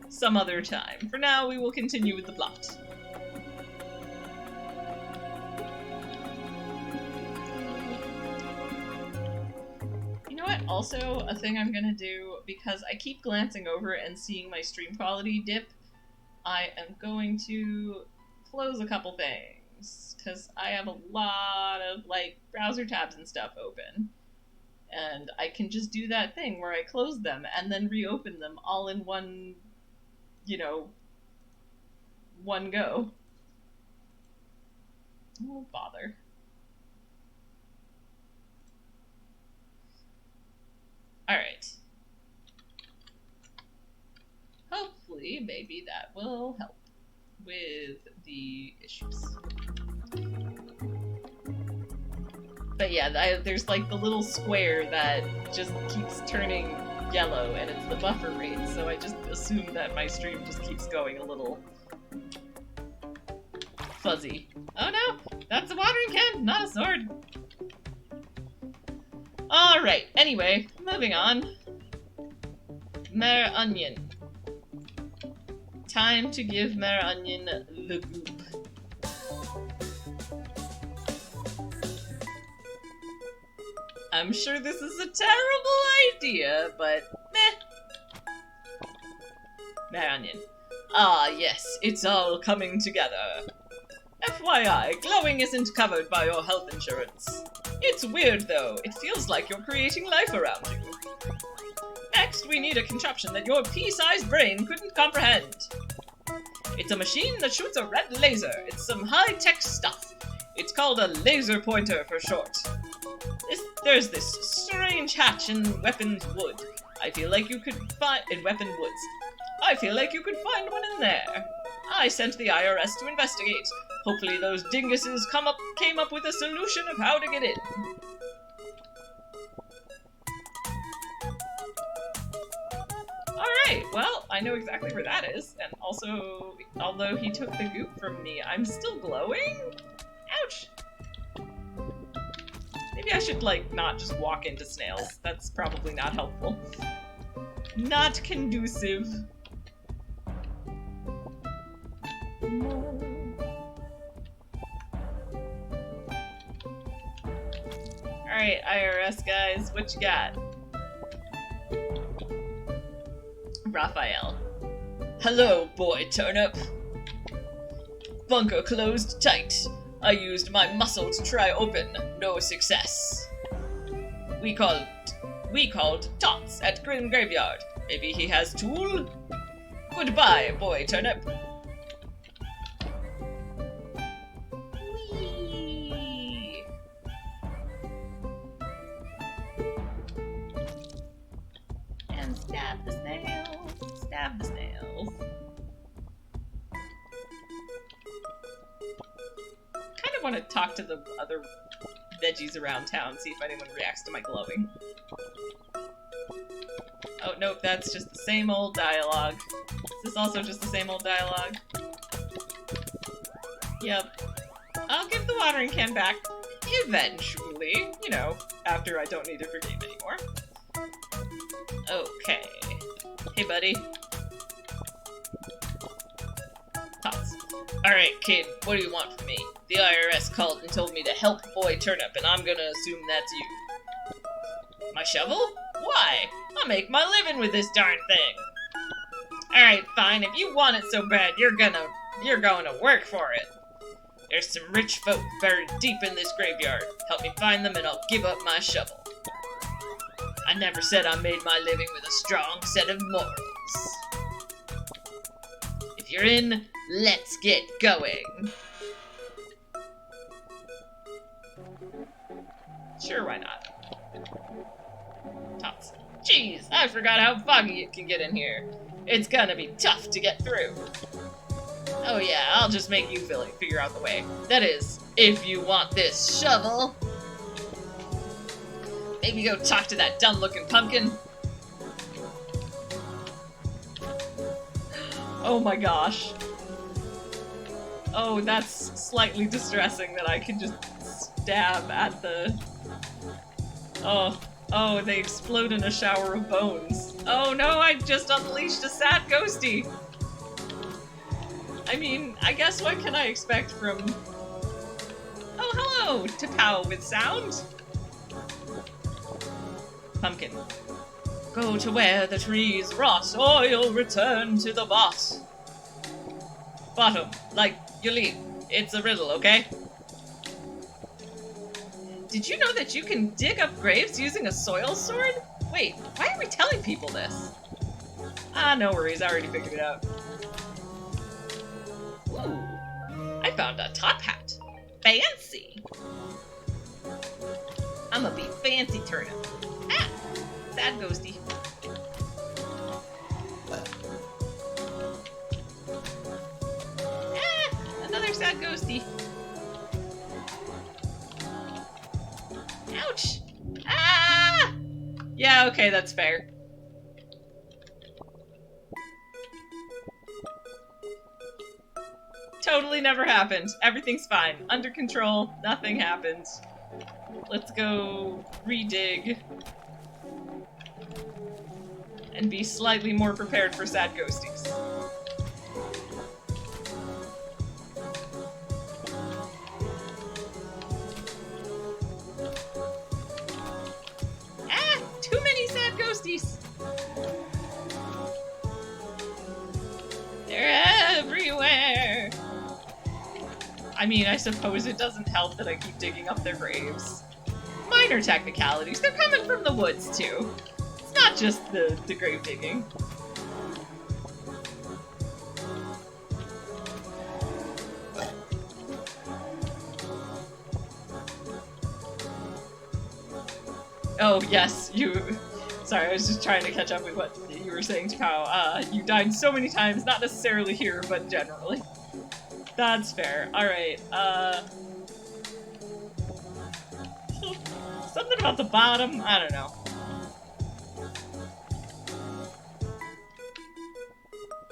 Some other time. For now, we will continue with the plot. You know what? Also, a thing I'm gonna do, because I keep glancing over and seeing my stream quality dip, I am going to close a couple things, because I have a lot of, like, browser tabs and stuff open. And I can just do that thing where I close them and then reopen them all in one, you know, one go. I won't bother. Alright. Hopefully, maybe that will help with the issues. But yeah, there's like the little square that just keeps turning yellow, and it's the buffer rate, so I just assume that my stream just keeps going a little fuzzy. Oh no! That's a watering can, not a sword! Alright, anyway, moving on. Mare Onion. Time to give Mare Onion the goop. I'm sure this is a terrible idea, but meh. Mare Onion. Ah, yes, it's all coming together. FYI, glowing isn't covered by your health insurance. It's weird, though. It feels like you're creating life around you. Next, we need a contraption that your pea-sized brain couldn't comprehend. It's a machine that shoots a red laser. It's some high-tech stuff. It's called a laser pointer for short. There's this strange hatch in Weapons Wood. I feel like you could find in Weapon Woods. I feel like you could find one in there. I sent the IRS to investigate. Hopefully those dinguses came up with a solution of how to get in. Alright, well, I know exactly where that is, and also, although he took the goop from me, I'm still glowing? Ouch! Maybe I should, like, not just walk into snails. That's probably not helpful. Not conducive. Alright, IRS guys, what you got? Raphael. Hello, boy Turnip. Bunker closed tight. I used my muscle to try open. No success. We called Tots at Grim Graveyard. Maybe he has tool? Goodbye, boy Turnip. Whee! And stab the snails. Stab the snails. Kind of want to talk to the other veggies around town, see if anyone reacts to my glowing. Oh, nope, that's just the same old dialogue. Is this also just the same old dialogue? Yep. I'll give the watering can back eventually, you know, after I don't need it for game anymore. Okay. Hey, buddy. Tots. Alright, kid, what do you want from me? The IRS called and told me to help Boy Turnip, and I'm gonna assume that's you. My shovel? Why? I'll make my living with this darn thing. Alright, fine, if you want it so bad, you're going to work for it. There's some rich folk buried deep in this graveyard. Help me find them and I'll give up my shovel. I never said I made my living with a strong set of morals. If you're in, let's get going. Sure, why not? Tots. Jeez, I forgot how foggy it can get in here. It's gonna be tough to get through. Oh yeah, I'll just make you figure out the way. That is, if you want this shovel. Maybe go talk to that dumb-looking pumpkin. Oh my gosh. Oh, that's slightly distressing that I can just stab at the... Oh, they explode in a shower of bones. Oh no, I just unleashed a sad ghosty! I mean, I guess what can I expect from... Oh, hello, Tapao with sound! Pumpkin. Go to where the trees rot, or you'll return to the bot. Bottom, like, you leave. It's a riddle, okay? Did you know that you can dig up graves using a soil sword? Wait, why are we telling people this? Ah, no worries, I already figured it out. Ooh, I found a top hat. Fancy! I'ma be fancy turnip. Ah! Sad ghosty. Ah! Another sad ghosty. Ouch! Ah! Yeah, okay, that's fair. Totally never happened. Everything's fine. Under control. Nothing happened. Let's go redig. And be slightly more prepared for sad ghosties. Ah! Too many sad ghosties! They're everywhere! I mean, I suppose it doesn't help that I keep digging up their graves. Minor technicalities. They're coming from the woods, too. It's not just the grave digging. Oh, yes, you... Sorry, I was just trying to catch up with what you were saying, Pow. You died so many times, not necessarily here, but generally. That's fair. Alright, something about the bottom? I don't know.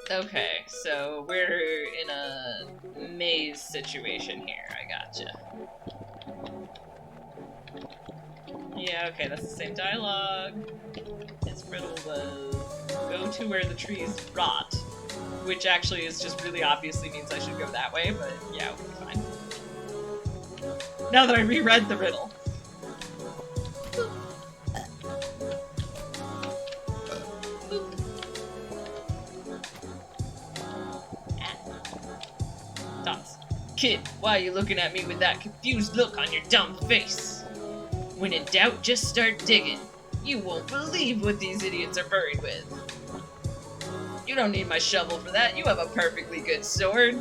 Okay, so we're in a maze situation here. I gotcha. Yeah, okay, that's the same dialogue. His riddle was, go to where the trees rot. Which actually is just really obviously means I should go that way, but yeah, we'll be fine. Now that I reread the riddle. Dots. Kid, why are you looking at me with that confused look on your dumb face? When in doubt, just start digging. You won't believe what these idiots are buried with. You don't need my shovel for that. You have a perfectly good sword.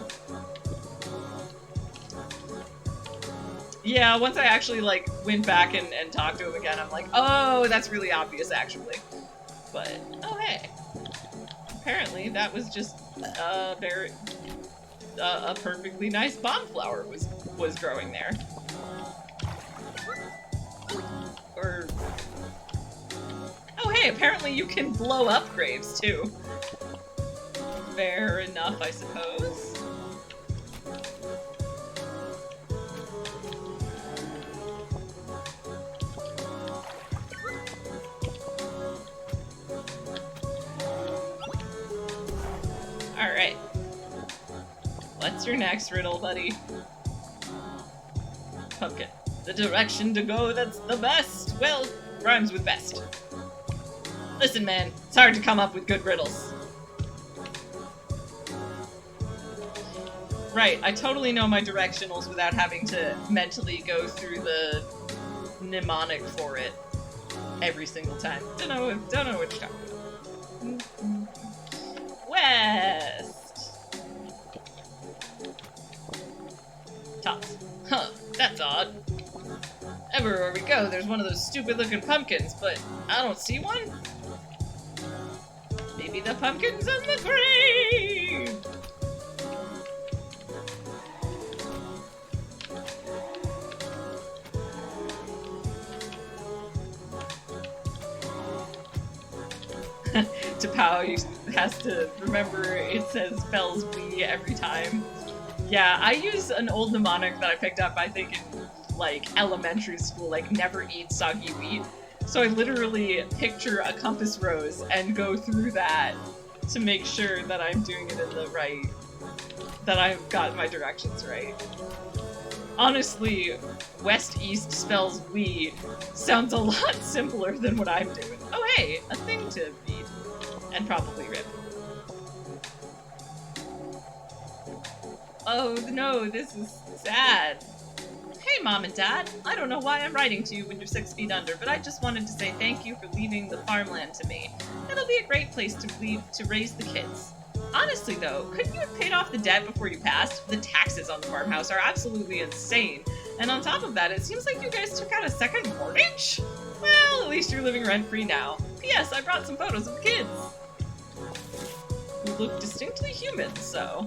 Yeah, once I actually, like, went back and talked to him again, I'm like, oh, that's really obvious, actually. But, oh, hey. Apparently, that was just, a perfectly nice bomb flower was growing there. Or... Oh, hey, apparently you can blow up graves, too. Fair enough, I suppose. Alright. What's your next riddle, buddy? Pumpkin. The direction to go that's the best. Well, rhymes with best. Listen, man, it's hard to come up with good riddles. Right, I totally know my directionals without having to mentally go through the mnemonic for it every single time. Don't know what you're talking about. West! Tops. Huh, that's odd. Everywhere we go, there's one of those stupid-looking pumpkins, but I don't see one. Maybe the pumpkin's in the grave! Tapao has to remember it says spells we every time. Yeah, I use an old mnemonic that I picked up, I think, in, like, elementary school, like, never eat soggy wheat. So I literally picture a compass rose and go through that to make sure that I'm doing it in the right... that I've got my directions right. Honestly, west-east spells we sounds a lot simpler than what I'm doing. Oh hey, a thing to read. And probably rip. Oh no, this is sad. Hey Mom and Dad, I don't know why I'm writing to you when you're 6 feet under, but I just wanted to say thank you for leaving the farmland to me. It'll be a great place to raise the kids. Honestly though, couldn't you have paid off the debt before you passed? The taxes on the farmhouse are absolutely insane. And on top of that, it seems like you guys took out a second mortgage? Well, at least you're living rent-free now. P.S. I brought some photos of the kids. Who look distinctly human, so...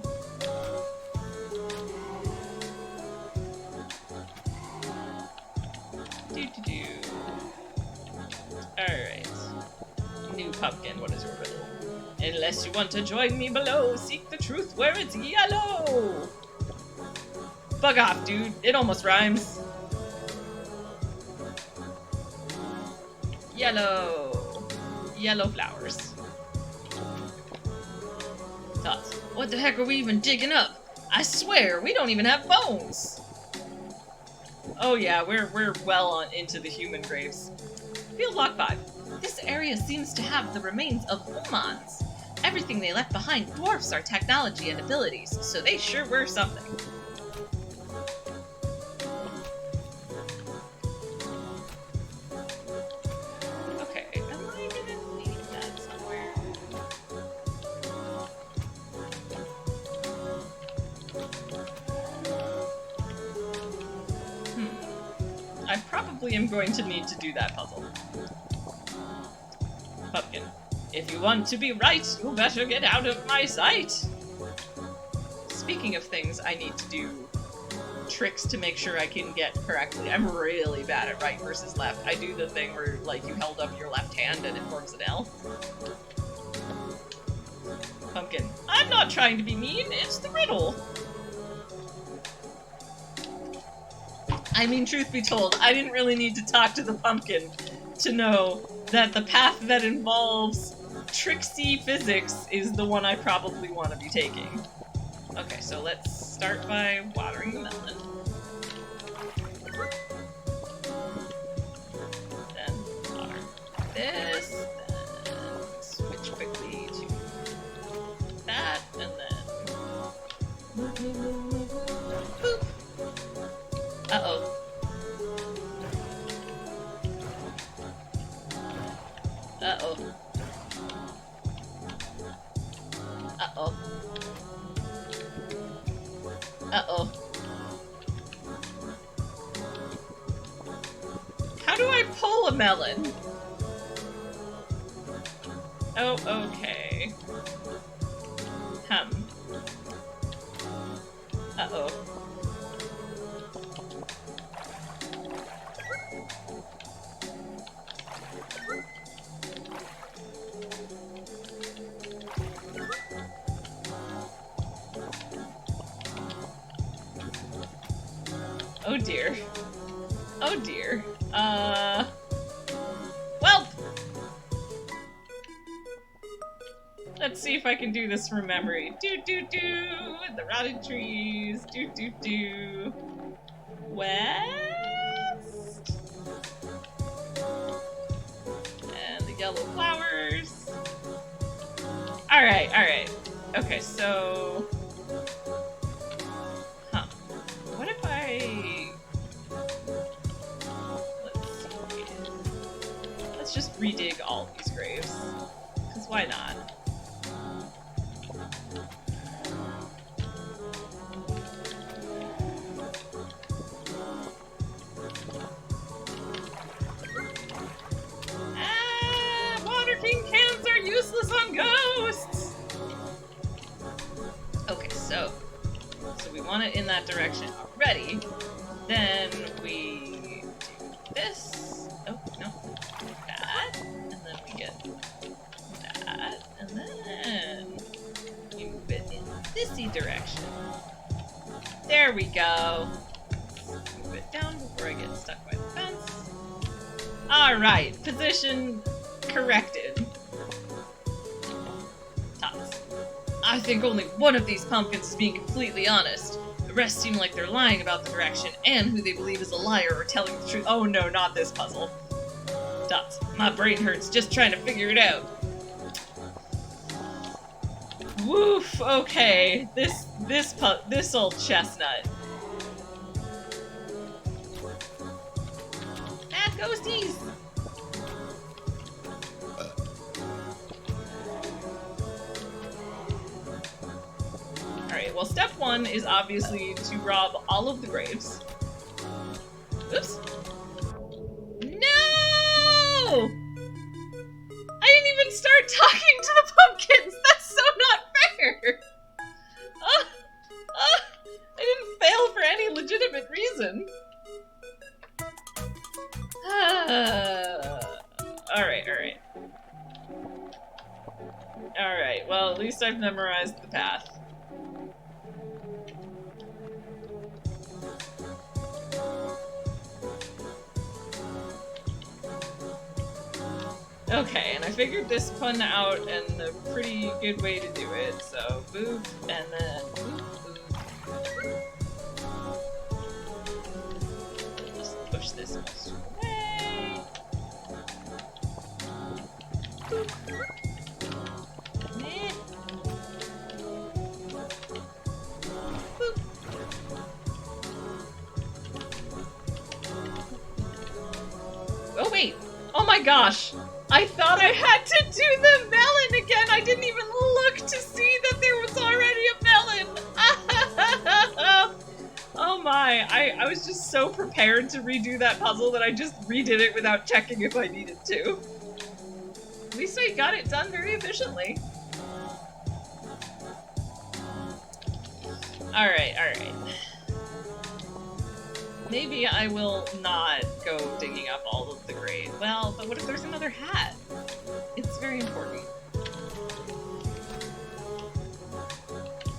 Do-do-do. Alright. New pumpkin, what is your riddle? Unless you want to join me below, seek the truth where it's yellow! Bug off, dude. It almost rhymes. Yellow. Yellow flowers. Thoughts. What the heck are we even digging up? I swear, we don't even have bones! Oh yeah, we're well on into the human graves. Field Log 5. This area seems to have the remains of humans. Everything they left behind dwarfs our technology and abilities, so they sure were something. Okay, am I gonna need that somewhere? I probably am going to need to do that puzzle. Pumpkin. If you want to be right, you better get out of my sight! Speaking of things I need to do tricks to make sure I can get correctly, I'm really bad at right versus left. I do the thing where, like, you held up your left hand and it forms an L. Pumpkin. I'm not trying to be mean, it's the riddle! I mean, truth be told, I didn't really need to talk to the pumpkin to know that the path that involves tricksy physics is the one I probably want to be taking. Okay, so let's start by watering the melon. Then water this, then switch quickly to that, and then boop. Uh-oh. Uh-oh. Uh-oh. Uh-oh. How do I pull a melon? Oh, okay. Uh-oh. Oh dear. Oh dear. Well! Let's see if I can do this from memory. Do-do-do! The rotted trees. Do-do-do. West. And the yellow flowers. Alright, alright. Okay, so... What if I... Let's just redig all these graves. Because why not? Water King cans are useless on ghosts! Okay, so we want it in that direction already. Then we do this. Oh, no. That. And then we get that. And then we move it in thisy direction. There we go. Move it down before I get stuck by the fence. Alright, position corrected. Tots. I think only one of these pumpkins is being completely honest. The rest seem like they're lying about the direction and who they believe is a liar or telling the truth. Oh no, not this puzzle. Dots. My brain hurts just trying to figure it out. Woof, okay. This old chestnut. Bad ghosties! Alright, well step one is obviously to rob all of the graves. Oops. No! I didn't even start talking to the pumpkins! That's so not fair! I didn't fail for any legitimate reason. Alright. Alright, well at least I've memorized the path. Okay, and I figured this one out and a pretty good way to do it, so boop, and then boop, boop. Just push this most away. Boop. Meh. Boop. Oh wait! Oh my gosh! I thought I had to do the melon again! I didn't even look to see that there was already a melon! Oh my, I was just so prepared to redo that puzzle that I just redid it without checking if I needed to. At least I got it done very efficiently. Alright. Maybe I will not go digging up all of the grave. Well, but what if there's another hat? It's very important.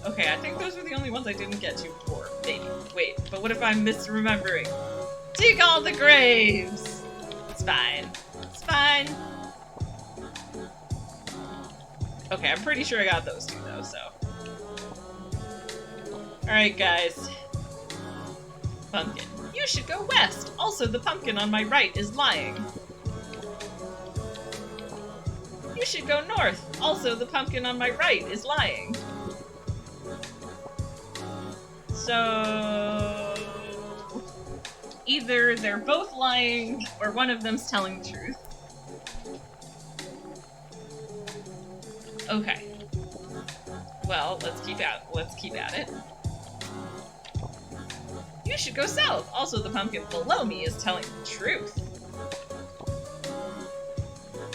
Okay, I think those were the only ones I didn't get to before. Maybe. Wait, but what if I'm misremembering? Dig all the graves! It's fine. It's fine. Okay, I'm pretty sure I got those two though, so. Alright, guys. Pumpkin. You should go west! Also, the pumpkin on my right is lying. You should go north! Also, the pumpkin on my right is lying. So... either they're both lying, or one of them's telling the truth. Okay. Well, let's keep at it. You should go south! Also, the pumpkin below me is telling the truth.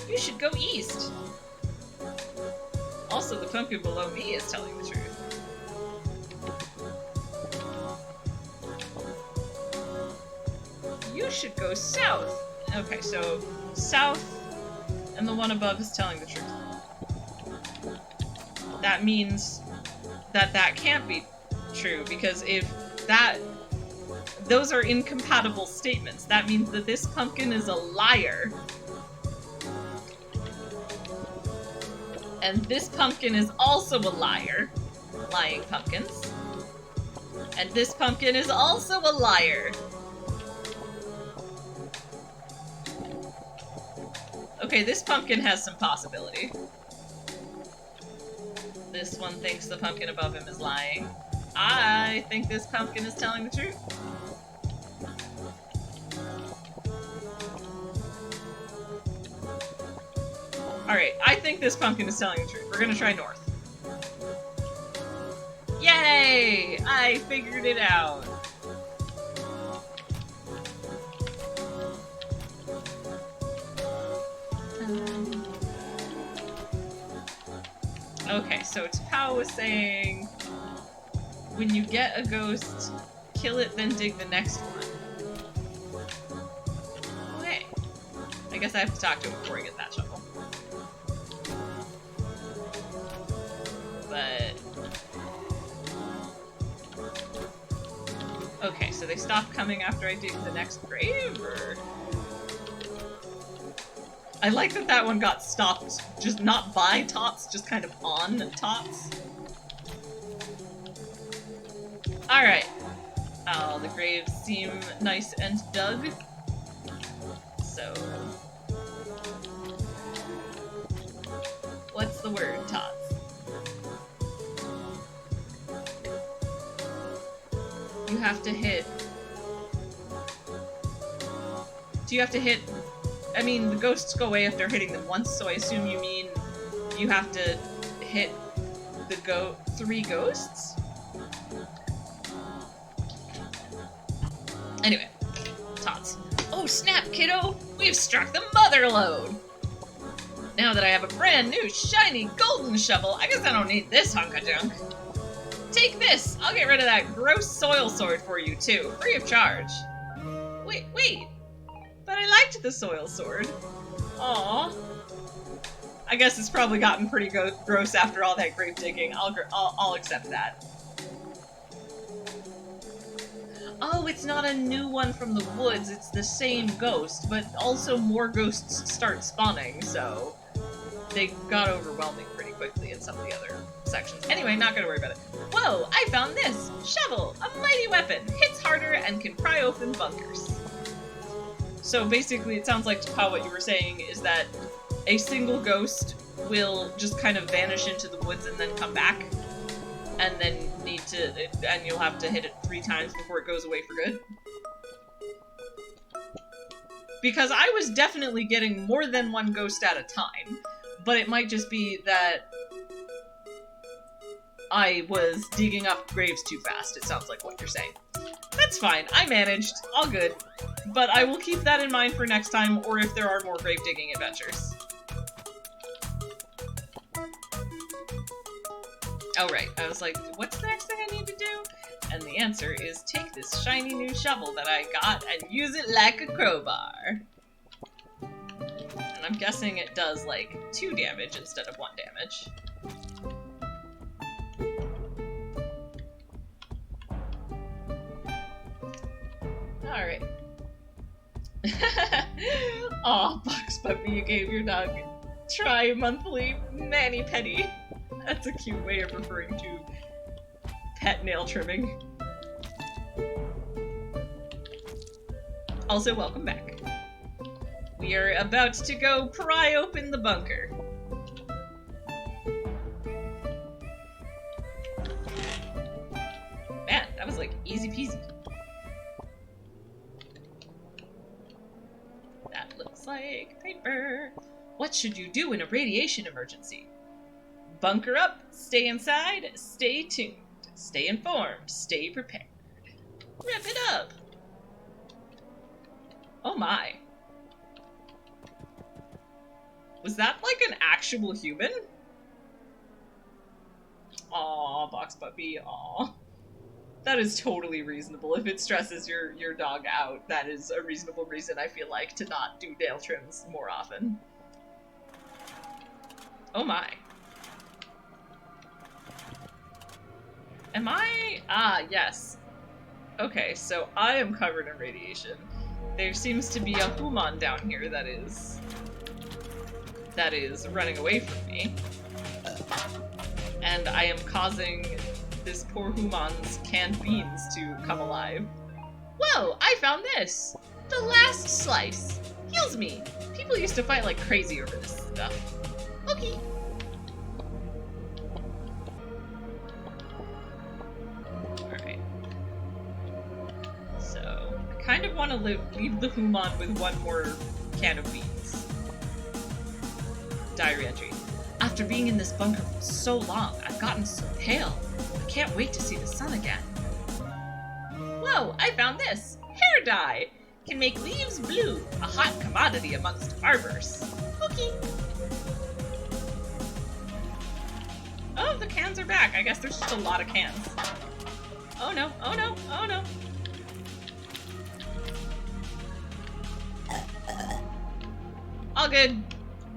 You should go east! Also, the pumpkin below me is telling the truth. You should go south! Okay, so south, and the one above is telling the truth. That means that that can't be true, because if that... those are incompatible statements. That means that this pumpkin is a liar. And this pumpkin is also a liar. Lying pumpkins. And this pumpkin is also a liar. Okay, this pumpkin has some possibility. This one thinks the pumpkin above him is lying. I think this pumpkin is telling the truth. Alright, I think this pumpkin is telling the truth. We're gonna try north. Yay! I figured it out. Okay, so Tao was saying, when you get a ghost, kill it, then dig the next one. Okay. I guess I have to talk to him before I get that shovel. But... okay, so they stop coming after I dig the next grave, or...? I like that that one got stopped, just not by Tots, just kind of on Tots. Alright. Oh, the graves seem nice and dug. So... what's the word, Tots? You have to hit... Do you have to hit... I mean, the ghosts go away after hitting them once, so I assume you mean you have to hit the 3 ghosts? Anyway, tots. Oh snap, kiddo! We've struck the mother lode! Now that I have a brand new, shiny, golden shovel, I guess I don't need this hunk of junk. Take this! I'll get rid of that gross soil sword for you, too, free of charge. Wait. But I liked the soil sword. Aww. I guess it's probably gotten pretty gross after all that grave digging. I'll accept that. Oh, it's not a new one from the woods, it's the same ghost, but also more ghosts start spawning, so they got overwhelming pretty quickly in some of the other sections. Anyway, not gonna worry about it. Whoa, I found this! Shovel! A mighty weapon! Hits harder and can pry open bunkers. So basically, it sounds like, Tapaw, what you were saying is that a single ghost will just kind of vanish into the woods and then come back, and then and you'll have to hit it 3 times before it goes away for good. Because I was definitely getting more than 1 ghost at a time, but it might just be that I was digging up graves too fast, it sounds like what you're saying. That's fine, I managed, all good. But I will keep that in mind for next time, or if there are more grave digging adventures. Oh right, I was like, what's the next thing I need to do? And the answer is take this shiny new shovel that I got and use it like a crowbar. And I'm guessing it does like 2 damage instead of 1 damage. Alright. Aw, Box Puppy, you gave your dog tri-monthly mani-pedi. That's a cute way of referring to pet nail trimming. Also, welcome back. We are about to go pry open the bunker. Man, that was like easy peasy. That looks like paper. What should you do in a radiation emergency? Bunker up, stay inside, stay tuned, stay informed, stay prepared. Wrap it up! Oh my. Was that like an actual human? Aw, Box Puppy, aw. That is totally reasonable. If it stresses your dog out, that is a reasonable reason, I feel like, to not do nail trims more often. Oh my. Am I? Ah, yes. Okay, so I am covered in radiation. There seems to be a human down here that is running away from me. And I am causing this poor human's canned beans to come alive. Whoa, I found this! The last slice! Heals me! People used to fight like crazy over this stuff. Okay. Alright. So, I kind of want to leave the human with 1 more can of beans. Diary entry. After being in this bunker for so long, I've gotten so pale. I can't wait to see the sun again. Whoa, I found this! Hair dye! Can make leaves blue, a hot commodity amongst barbers. Okay. Oh, the cans are back. I guess there's just a lot of cans. Oh no, oh no, oh no. All good.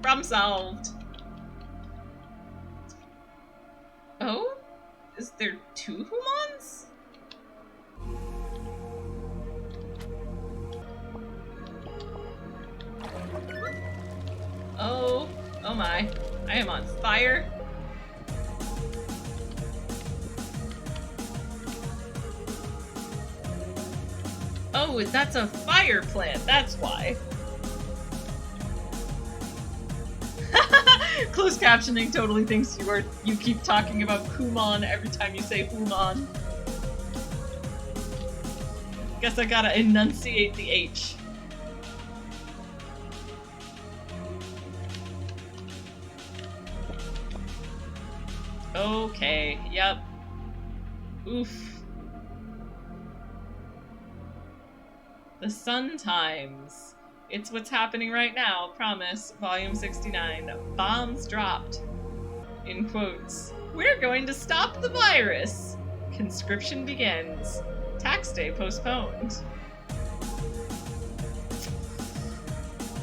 Problem solved. Oh? Is there 2 humans? Oh, oh my. I am on fire. Oh, that's a fire plant, that's why. Closed captioning totally thinks you keep talking about Kumon every time you say Human. Guess I gotta enunciate the H. Okay, yep. Oof. The Sun Times. It's what's happening right now, promise. Volume 69. Bombs dropped. In quotes. We're going to stop the virus. Conscription begins. Tax day postponed.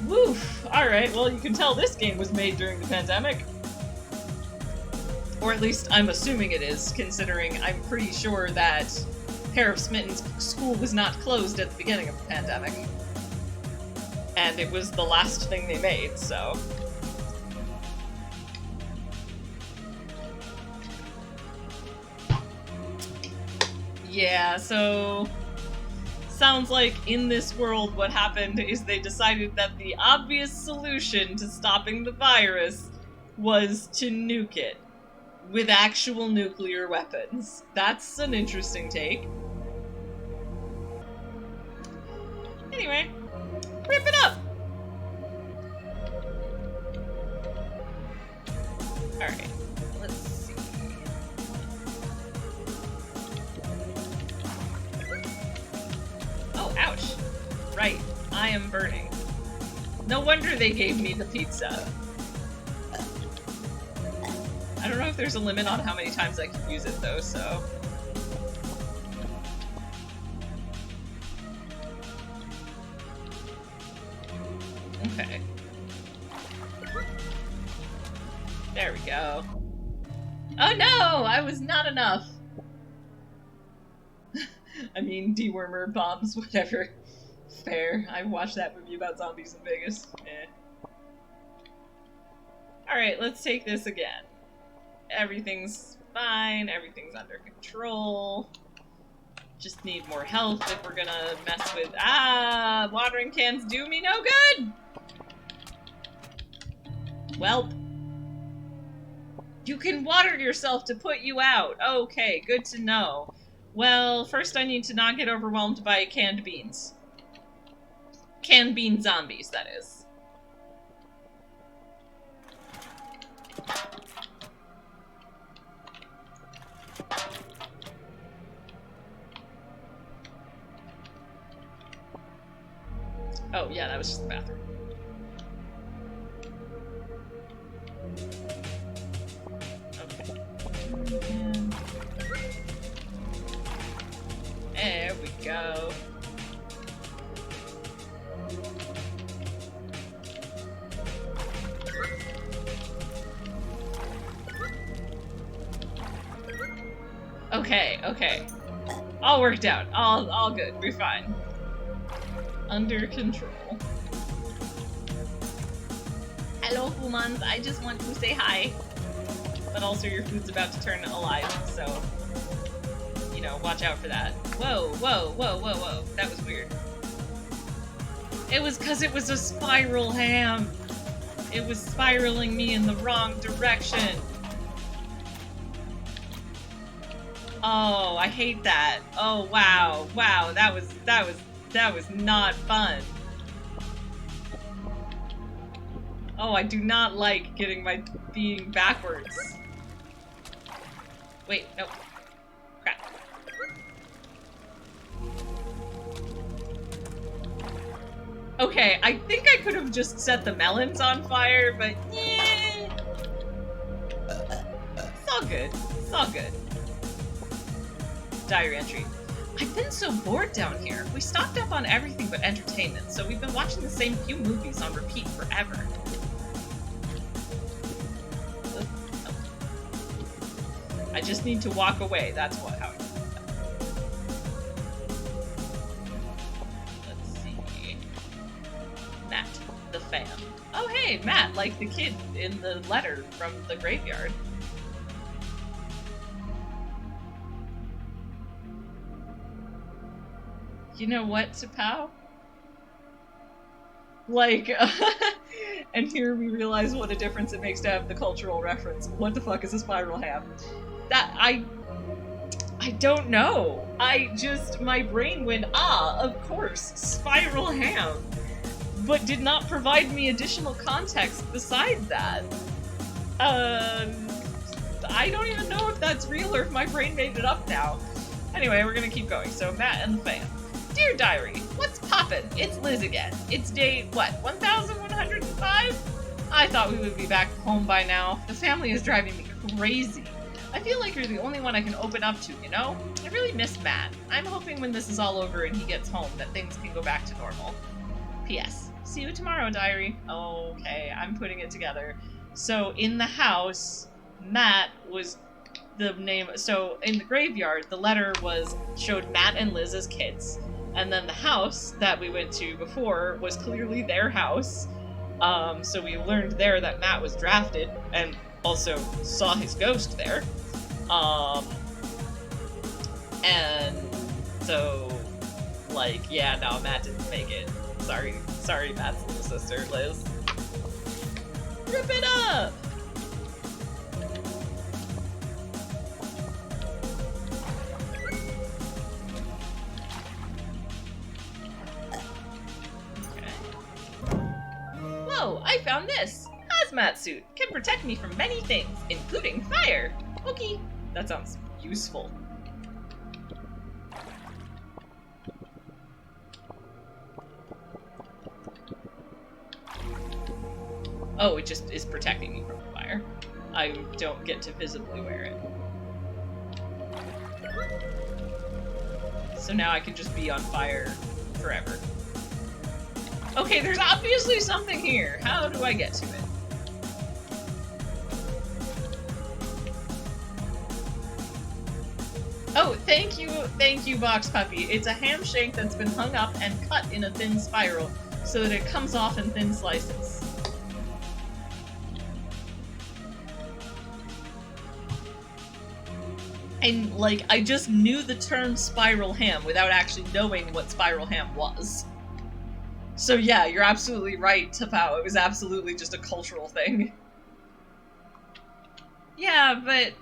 Woof. Alright, well you can tell this game was made during the pandemic. Or at least I'm assuming it is, considering I'm pretty sure that Pair of Smitten's school was not closed at the beginning of the pandemic. And it was the last thing they made, so... Yeah, so... Sounds like in this world what happened is they decided that the obvious solution to stopping the virus was to nuke it. With actual nuclear weapons. That's an interesting take. Anyway, rip it up! Alright, let's see. Oh, ouch. Right, I am burning. No wonder they gave me the pizza. I don't know if there's a limit on how many times I can use it, though, so... Okay. There we go. Oh no! I was not enough! I mean, dewormer, bombs, whatever. Fair. I watched that movie about zombies in Vegas. Eh. Alright, let's take this again. Everything's fine, everything's under control. Just need more health if we're gonna mess with— ah! Watering cans do me no good! Welp. You can water yourself to put you out. Okay, good to know. Well, first I need to not get overwhelmed by canned beans. Canned bean zombies, that is. Oh, yeah, that was just the bathroom. Okay. There we go. Okay, okay. All worked out. All good. We're fine. Under control. Hello, humans. I just want to say hi. But also your food's about to turn alive, so... you know, watch out for that. Whoa, whoa, whoa, whoa, whoa. That was weird. It was because it was a spiral ham. It was spiraling me in the wrong direction. Oh, I hate that. Oh, wow. Wow, that was not fun. Oh, I do not like getting my being backwards. Wait, nope. Crap. Okay, I think I could have just set the melons on fire, but yeah. It's all good. It's all good. Diary entry. I've been so bored down here. We stocked up on everything but entertainment, so we've been watching the same few movies on repeat forever. I just need to walk away. That's how I do that. Let's see. Matt, the fan. Oh hey, Matt, like the kid in the letter from the graveyard. You know what, T'Pau? Like, and here we realize what a difference it makes to have the cultural reference. What the fuck is a spiral ham? That, I I don't know. My brain went, of course, spiral ham, but did not provide me additional context besides that. I don't even know if that's real or if my brain made it up now. Anyway, we're gonna keep going. So, Matt and the fam. Dear Diary, what's poppin'? It's Liz again. It's day, 1105? I thought we would be back home by now. The family is driving me crazy. I feel like you're the only one I can open up to, you know? I really miss Matt. I'm hoping when this is all over and he gets home that things can go back to normal. P.S. See you tomorrow, Diary. Okay, I'm putting it together. So, in the house, Matt was the name. So, in the graveyard, the letter showed Matt and Liz as kids. And then the house that we went to before was clearly their house. So we learned there that Matt was drafted and also saw his ghost there. And so, yeah, no, Matt didn't make it. Sorry, Matt's little sister, Liz. Rip it up! Whoa, I found this! Hazmat suit! Can protect me from many things, including fire! Okay, that sounds useful. Oh, it just is protecting me from the fire. I don't get to visibly wear it. So now I can just be on fire forever. Okay, there's obviously something here. How do I get to it? Oh, thank you, Box Puppy. It's a ham shank that's been hung up and cut in a thin spiral so that it comes off in thin slices. And, I just knew the term spiral ham without actually knowing what spiral ham was. So yeah, you're absolutely right, Tapao. It was absolutely just a cultural thing. Yeah, but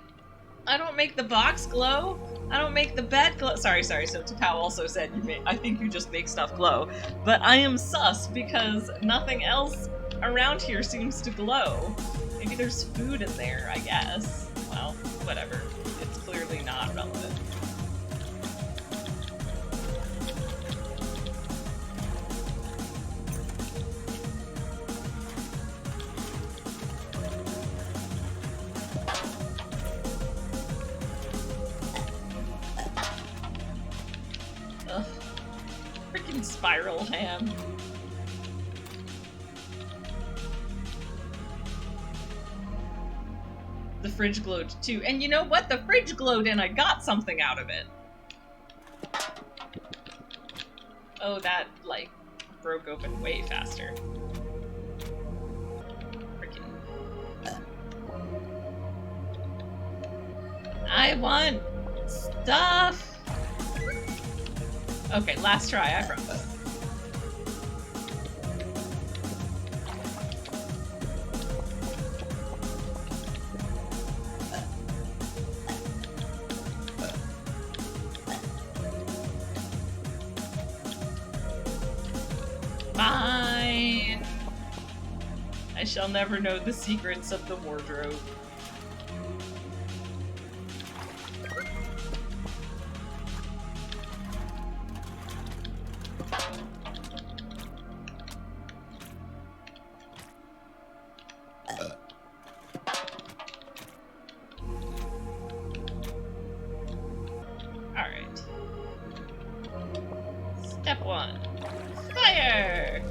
I don't make the box glow. I don't make the bed glow. Sorry. So Tapao also said I think you just make stuff glow. But I am sus because nothing else around here seems to glow. Maybe there's food in there, I guess. Well, whatever. It's clearly not relevant. Ugh. Freaking spiral ham. The fridge glowed too. And you know what? The fridge glowed and I got something out of it. Oh, that, broke open way faster. Freaking. I want stuff! Okay, last try, I promise. Fine. I shall never know the secrets of the wardrobe. Alright. Step 1. Fire!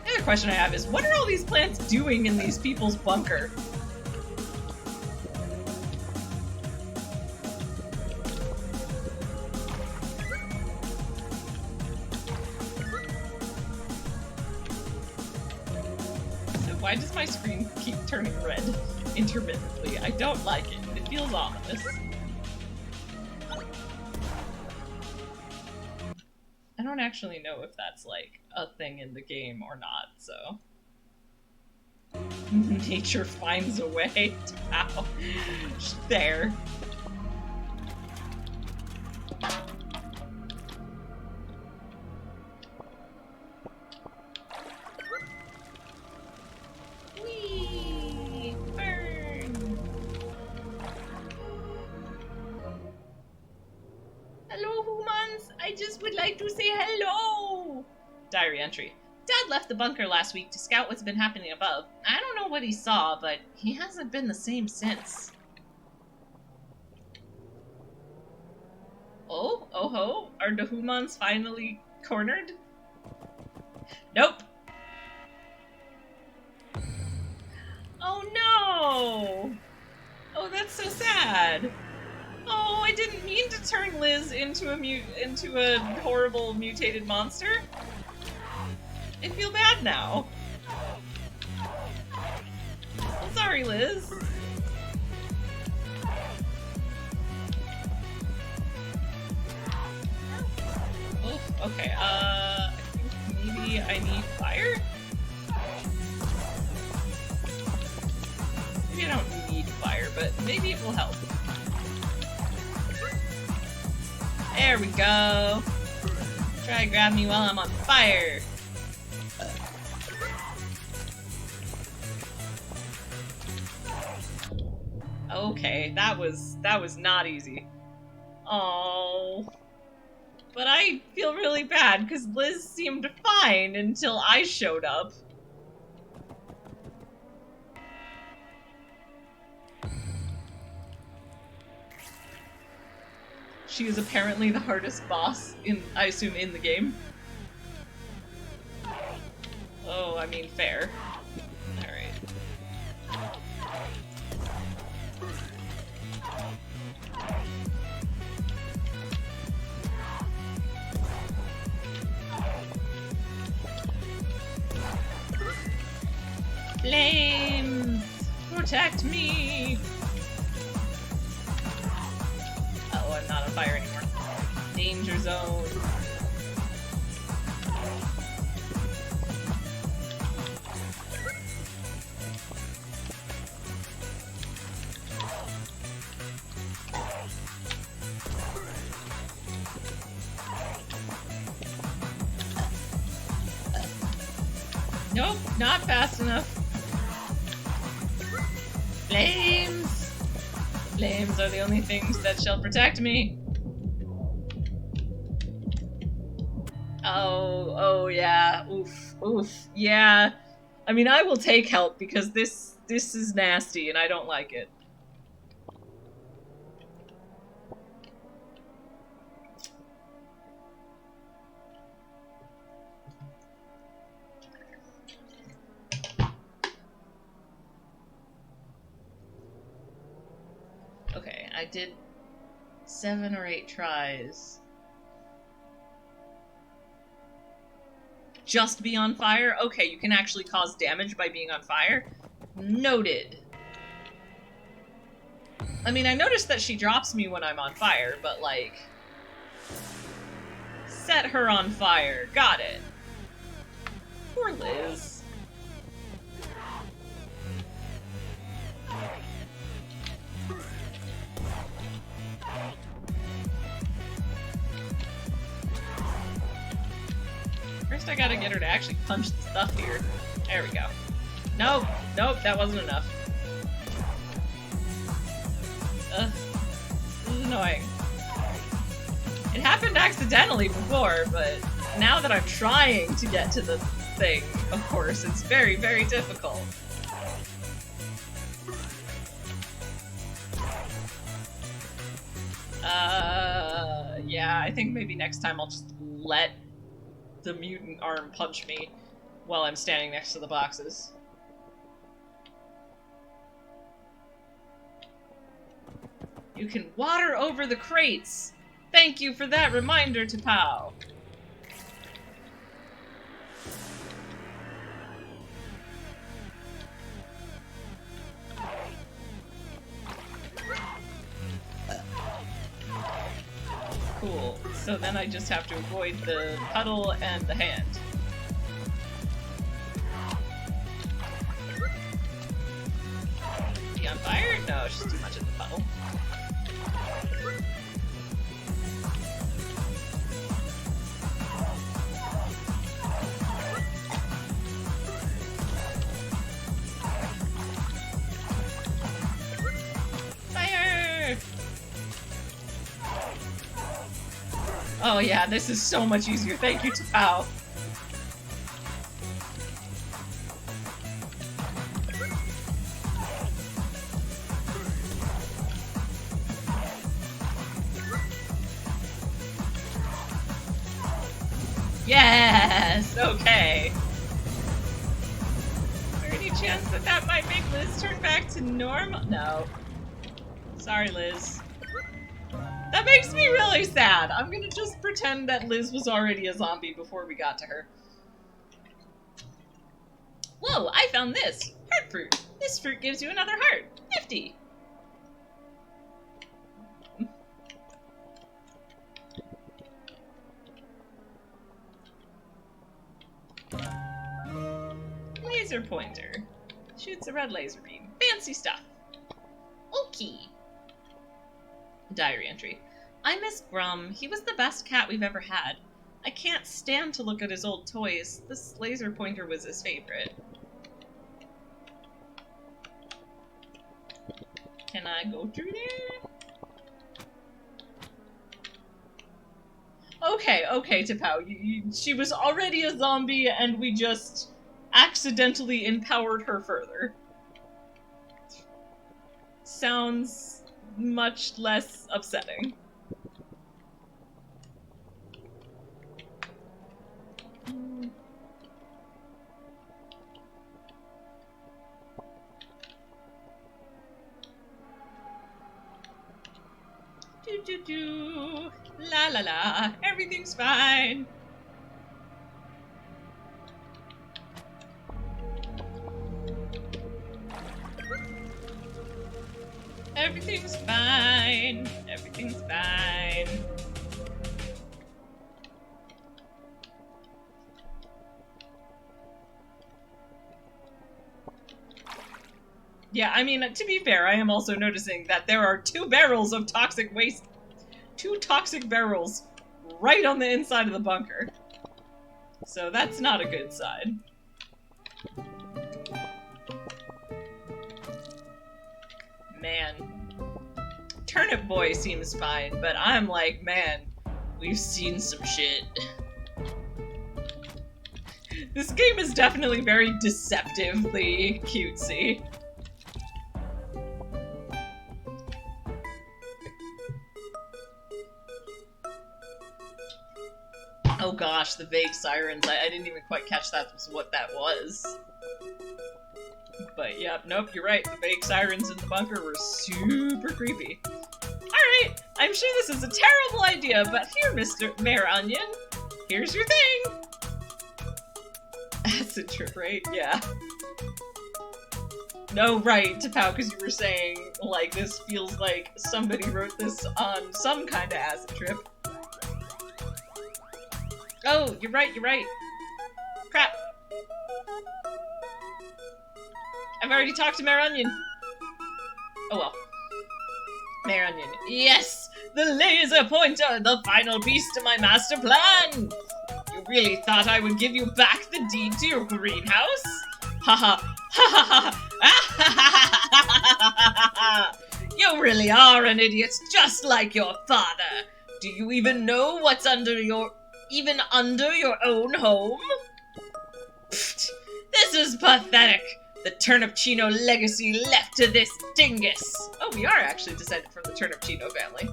The other question I have is, what are all these plants doing in these people's bunker? So why does my screen keep turning red intermittently? I don't like it. It feels ominous. I don't actually know if that's a thing in the game or not, so. Nature finds a way. Ow. There. Hello, humans! I just would like to say hello! Diary entry. Dad left the bunker last week to scout what's been happening above. I don't know what he saw, but he hasn't been the same since. Oh? Oh ho? Are the humans finally cornered? Nope! Oh no! Oh, that's so sad. Oh, I didn't mean to turn Liz into a horrible mutated monster. I feel bad now. I'm sorry, Liz. Oh, okay, I think maybe I need fire? Maybe I don't need fire, but maybe it will help. There we go. Try to grab me while I'm on fire. Okay, that was not easy. Oh, but I feel really bad because Liz seemed fine until I showed up. She is apparently the hardest boss I assume, in the game. Oh, I mean, fair. Alright. Flames! Protect me! Oh, I'm not on fire anymore. Danger zone. Nope, not fast enough. Flames! Flames are the only things that shall protect me. Oh yeah. Oof, oof. Yeah. I mean, I will take help because this is nasty and I don't like it. Okay, I did 7 or 8 tries. Just be on fire? Okay, you can actually cause damage by being on fire? Noted. I mean, I noticed that she drops me when I'm on fire, but like... set her on fire. Got it. Poor Liz. First I gotta get her to actually punch the stuff here. There we go. Nope, nope, that wasn't enough. Ugh. This is annoying. It happened accidentally before, but now that I'm trying to get to the thing, of course, it's very, very difficult. Yeah, I think maybe next time I'll just let the mutant arm punch me while I'm standing next to the boxes. You can water over the crates! Thank you for that reminder, Tapao! Cool. So then I just have to avoid the puddle and the hand. Be on fire? No, she's too much in the puddle. Oh yeah, this is so much easier. Thank you, Tapao. Yes! Okay. Is there any chance that that might make Liz turn back to normal? No. Sorry, Liz. That makes me really sad. I'm gonna just pretend that Liz was already a zombie before we got to her. Whoa, I found this! Heart fruit! This fruit gives you another heart! Nifty! Laser pointer. Shoots a red laser beam. Fancy stuff. Okay. Diary entry. I miss Grum. He was the best cat we've ever had. I can't stand to look at his old toys. This laser pointer was his favorite. Can I go through there? Okay, Tapao. She was already a zombie and we just accidentally empowered her further. Sounds much less upsetting. Do. La la la. Everything's fine. Everything's fine. Everything's fine. Yeah, I mean, to be fair, I am also noticing that there are 2 barrels of toxic waste. 2 toxic barrels right on the inside of the bunker. So that's not a good sign. Man. Turnip Boy seems fine, but I'm like, man, we've seen some shit. This game is definitely very deceptively cutesy. Oh gosh, the vague sirens. I didn't even quite catch that was what that was. But yep, nope, you're right. The vague sirens in the bunker were super creepy. Alright, I'm sure this is a terrible idea, but here, Mr. Mayor Onion, here's your thing! Acid trip, right? Yeah. No, right, Tapao, because you were saying, like, this feels like somebody wrote this on some kind of acid trip. Oh, you're right, you're right. Crap. I've already talked to Mayor Onion. Oh well. Mayor Onion. Yes! The laser pointer! The final piece to my master plan! You really thought I would give you back the deed to your greenhouse? Haha. Ha ha. You really are an idiot, just like your father. Do you even know what's under your own home? Pfft, this is pathetic. The Turnipchino legacy left to this dingus. Oh, we are actually descended from the Turnipchino family.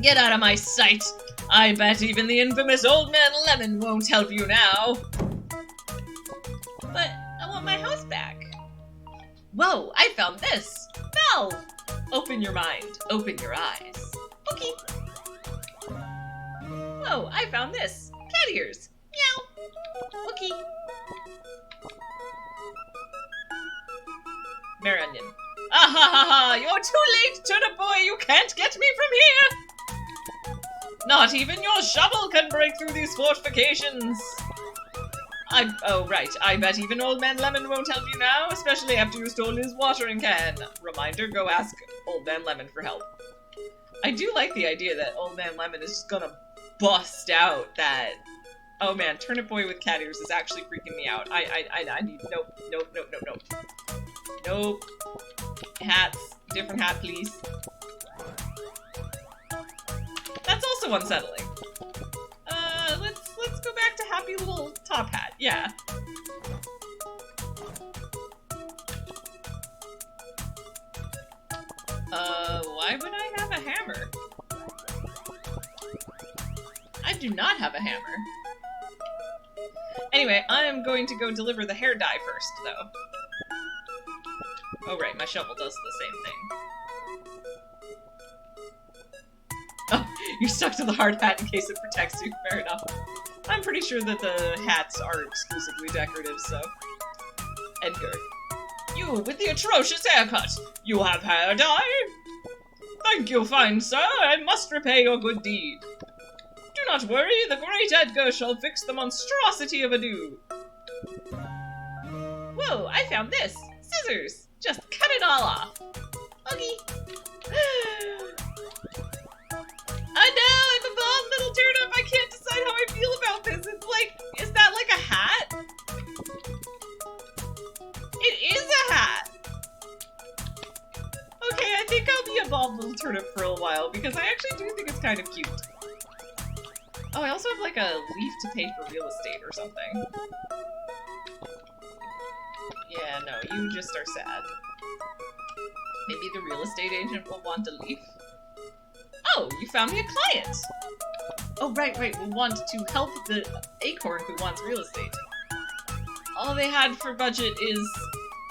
Get out of my sight. I bet even the infamous Old Man Lemon won't help you now. But I want my house back. Whoa, I found this. Valve. Open your mind. Open your eyes. Okay. Whoa, I found this. Cat ears. Meow. Okay. Mayor Onion. Ah ha ha ha! You're too late, Turnip Boy! You can't get me from here! Not even your shovel can break through these fortifications! Oh, right. I bet even Old Man Lemon won't help you now, especially after you stole his watering can. Reminder, go ask Old Man Lemon for help. I do like the idea that Old Man Lemon is just gonna bust out that... Oh man, Turnip Boy with cat ears is actually freaking me out. I need... Nope. Nope. Hats. Different hat, please. so unsettling. Let's go back to happy little top hat. Yeah. Why would I have a hammer? I do not have a hammer. Anyway, I am going to go deliver the hair dye first, though. Oh right, my shovel does the same thing. Oh, you're stuck to the hard hat in case it protects you. Fair enough. I'm pretty sure that the hats are exclusively decorative, so... Edgar. You, with the atrocious haircut! You have hair dye? Thank you, fine sir, I must repay your good deed. Do not worry, the great Edgar shall fix the monstrosity of a do. Whoa, I found this! Scissors! Just cut it all off. Okay. I know, I'm a bald little turnip, I can't decide how I feel about this. It's like, is that like a hat? It is a hat! Okay, I think I'll be a bald little turnip for a while, because I actually do think it's kind of cute. Oh, I also have like a leaf to pay for real estate or something. Yeah, no, you just are sad. Maybe the real estate agent will want a leaf? Oh, you found me a client! Oh, right, we'll want to help the acorn who wants real estate. All they had for budget is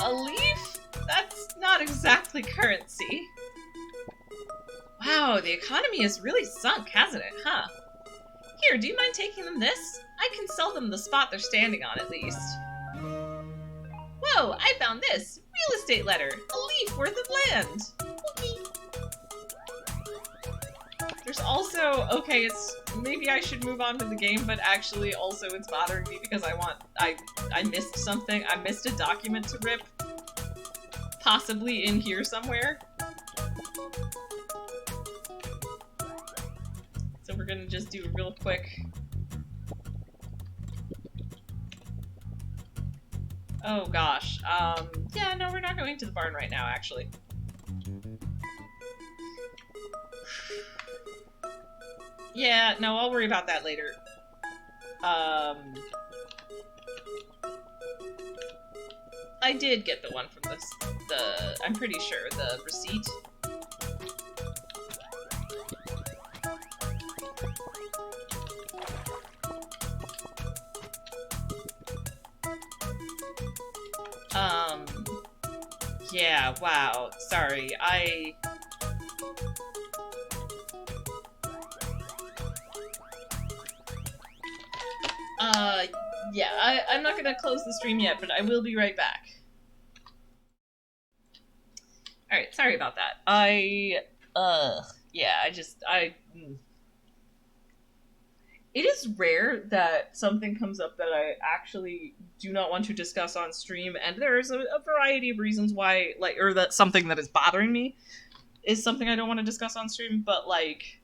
a leaf? That's not exactly currency. Wow, the economy has really sunk, hasn't it, huh? Here, do you mind taking them this? I can sell them the spot they're standing on, at least. Whoa, I found this! Real estate letter! A leaf worth of land! Okay. There's also, okay, it's, maybe I should move on with the game, but actually also it's bothering me because I missed something. I missed a document to rip. Possibly in here somewhere. So we're gonna just do a real quick. Oh gosh, yeah, no, we're not going to the barn right now, actually. Yeah, no, I'll worry about that later. I did get the one from I'm pretty sure, the receipt. Yeah, wow, sorry, yeah, I'm not gonna close the stream yet, but I will be right back. Alright, sorry about that. Yeah, It is rare that something comes up that I actually do not want to discuss on stream, and there's a variety of reasons why, like, or that something that is bothering me is something I don't want to discuss on stream, but, like,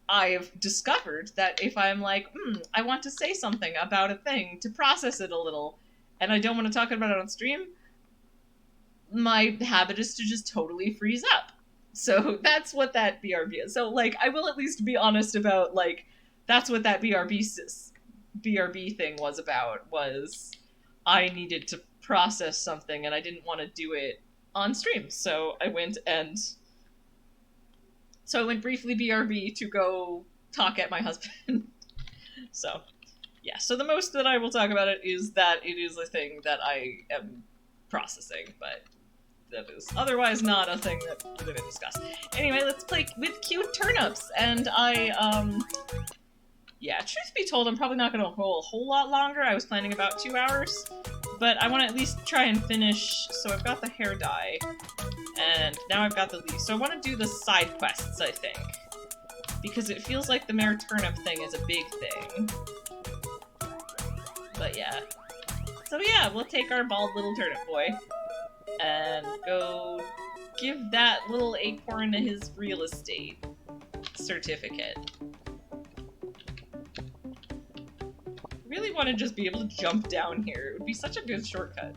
I've discovered that if I'm like, I want to say something about a thing to process it a little, and I don't want to talk about it on stream, my habit is to just totally freeze up. So that's what that BRB is. So, like, I will at least be honest about, like, that's what that BRB thing was about, was I needed to process something and I didn't want to do it on stream. So I went briefly BRB to go talk at my husband. So, yeah. So the most that I will talk about it is that it is a thing that I am processing, but that is otherwise not a thing that we're going to discuss. Anyway, let's play with cute turnips, and yeah, truth be told, I'm probably not going to roll a whole lot longer. I was planning about 2 hours, but I want to at least try and finish. So I've got the hair dye, and now I've got the leaf. So I want to do the side quests, I think, because it feels like the Mayor Turnip thing is a big thing. But yeah. So yeah, we'll take our bald little turnip boy and go give that little acorn his real estate certificate. Really want to just be able to jump down here. It would be such a good shortcut.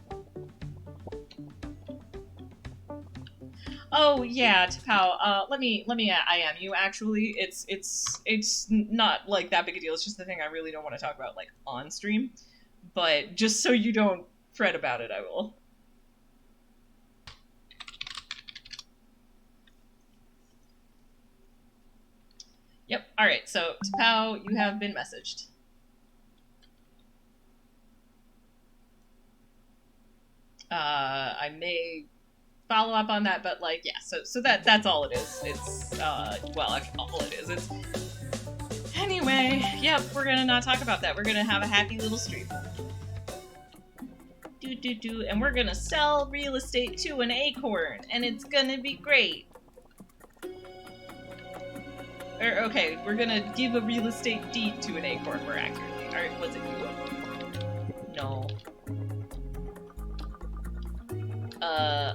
Oh yeah, Tapao. Let me IM you. Actually, it's not like that big a deal. It's just the thing I really don't want to talk about like on stream. But just so you don't fret about it, I will. Yep. All right. So Tapao, you have been messaged. I may follow up on that, but like, yeah, so that's all it is. It's well, all it is. It's anyway. Yep, we're gonna not talk about that. We're gonna have a happy little stream. And we're gonna sell real estate to an acorn, and it's gonna be great. Or okay, we're gonna give a real estate deed to an acorn more accurately. All right, was it you? No.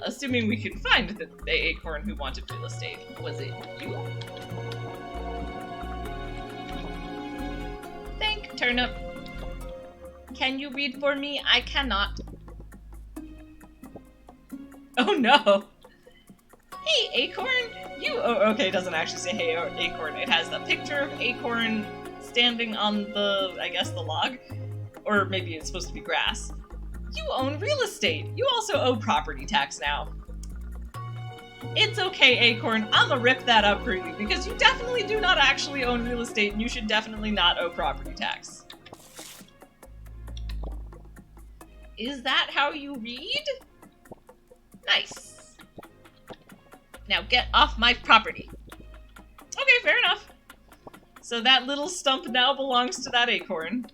Assuming we can find the acorn who wanted real estate. Was it you? Thank Turnip. Can you read for me? I cannot. Oh no! Hey acorn! Oh, okay, it doesn't actually say hey acorn. It has a picture of acorn standing on the, I guess, the log. Or maybe it's supposed to be grass. You own real estate. You also owe property tax now. It's okay, Acorn. I'ma rip that up for you, because you definitely do not actually own real estate, and you should definitely not owe property tax. Is that how you read? Nice. Now get off my property. Okay, fair enough. So that little stump now belongs to that acorn.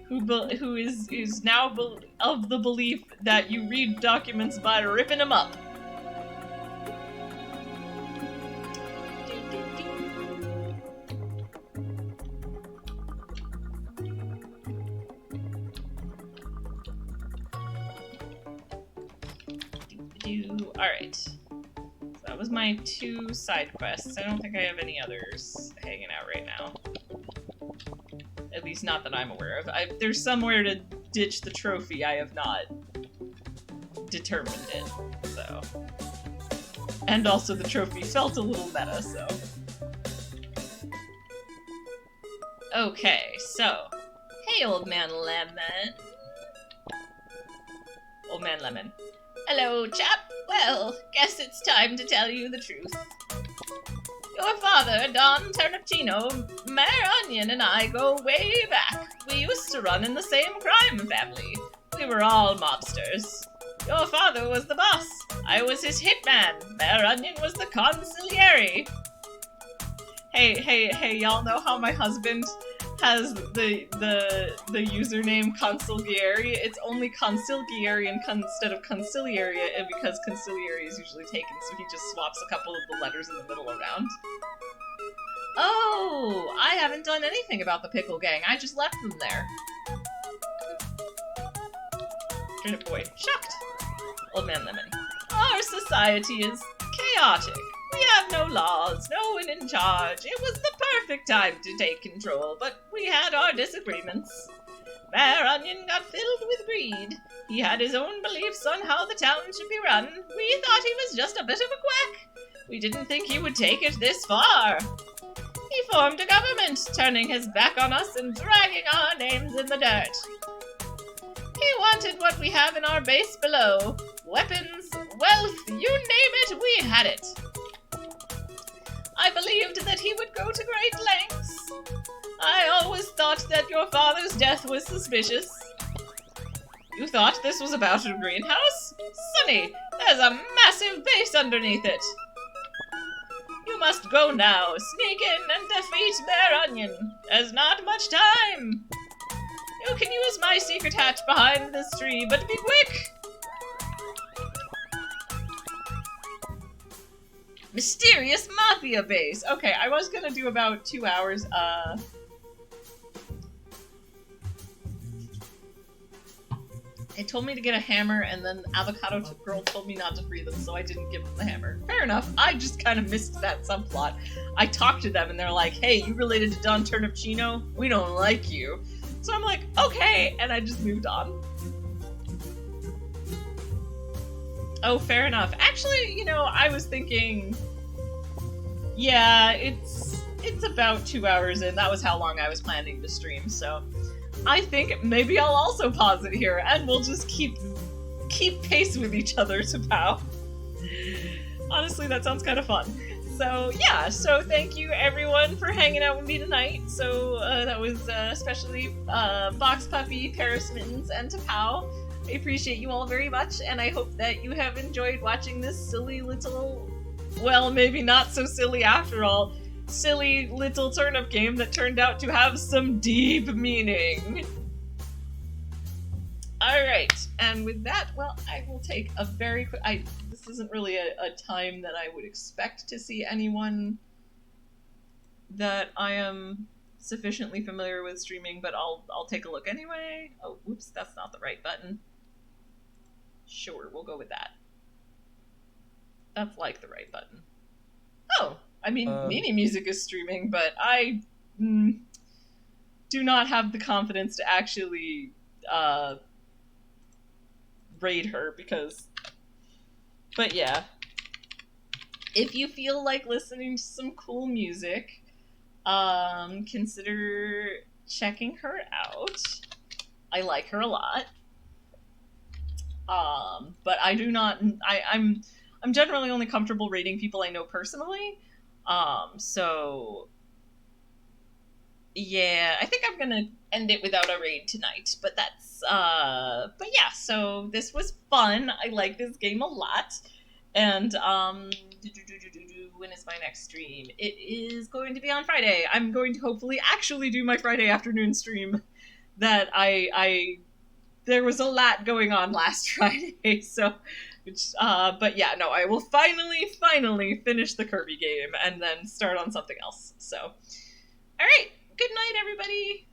Who is now of the belief that you read documents by ripping them up. Alright. So that was my 2 side quests. I don't think I have any others hanging out right now. At least not that I'm aware of. There's somewhere to ditch the trophy. I have not determined it, so. And also the trophy felt a little meta, so. Okay, so. Hey, Old Man Lemon. Old Man Lemon. Hello, chap. Well, guess it's time to tell you the truth. Your father, Don Turnipchino, Mayor Onion, and I go way back. We used to run in the same crime family. We were all mobsters. Your father was the boss. I was his hitman. Mayor Onion was the consigliere. Hey, y'all know how my husband has the username consigliere? It's only consigliere instead of conciliary, because conciliary is usually taken, so he just swaps a couple of the letters in the middle around. Oh, I haven't done anything about the Pickle Gang. I just left them there. Turnip Boy. Shocked. Old Man Lemon. Our society is chaotic. We have no laws, no one in charge. It was the perfect time to take control, but we had our disagreements. Mayor Onion got filled with greed. He had his own beliefs on how the town should be run. We thought he was just a bit of a quack. We didn't think he would take it this far. He formed a government, turning his back on us and dragging our names in the dirt. He wanted what we have in our base below. Weapons, wealth, you name it, we had it. I believed that he would go to great lengths. I always thought that your father's death was suspicious. You thought this was about a greenhouse? Sonny, there's a massive base underneath it. You must go now, sneak in and defeat Mayor Onion. There's not much time. You can use my secret hatch behind this tree, but be quick! Mysterious Mafia base! Okay, I was gonna do about 2 hours, It told me to get a hammer, and then Avocado Girl told me not to free them, so I didn't give them the hammer. Fair enough, I just kind of missed that subplot. I talked to them, and they're like, hey, you related to Don Turnipchino? We don't like you. So I'm like, okay, and I just moved on. Oh, fair enough. Actually, you know, I was thinking, yeah, it's about 2 hours in. That was how long I was planning to stream, so I think maybe I'll also pause it here, and we'll just keep pace with each other to POW. Honestly, that sounds kind of fun. So yeah, so thank you everyone for hanging out with me tonight. So that was especially Box Puppy, Paris Mittens, and to POW. I appreciate you all very much, and I hope that you have enjoyed watching this silly little, well, maybe not so silly after all, silly little turnip game that turned out to have some deep meaning. Alright, and with that, well, I will take a very quick... this isn't really a time that I would expect to see anyone that I am sufficiently familiar with streaming, but I'll take a look anyway. Oh, whoops, that's not the right button. Sure, we'll go with that. That's like the right button. Oh, I mean, Mimi Music is streaming, but I do not have the confidence to actually raid her because... But yeah. If you feel like listening to some cool music, consider checking her out. I like her a lot. But I do not... I'm generally only comfortable rating people I know personally. So... Yeah, I think I'm gonna end it without a raid tonight, but that's, but yeah, so this was fun. I like this game a lot, and, when is my next stream? It is going to be on Friday. I'm going to hopefully actually do my Friday afternoon stream that there was a lot going on last Friday, so, but yeah, no, I will finally finish the Kirby game, and then start on something else, so. Alright! Good night, everybody!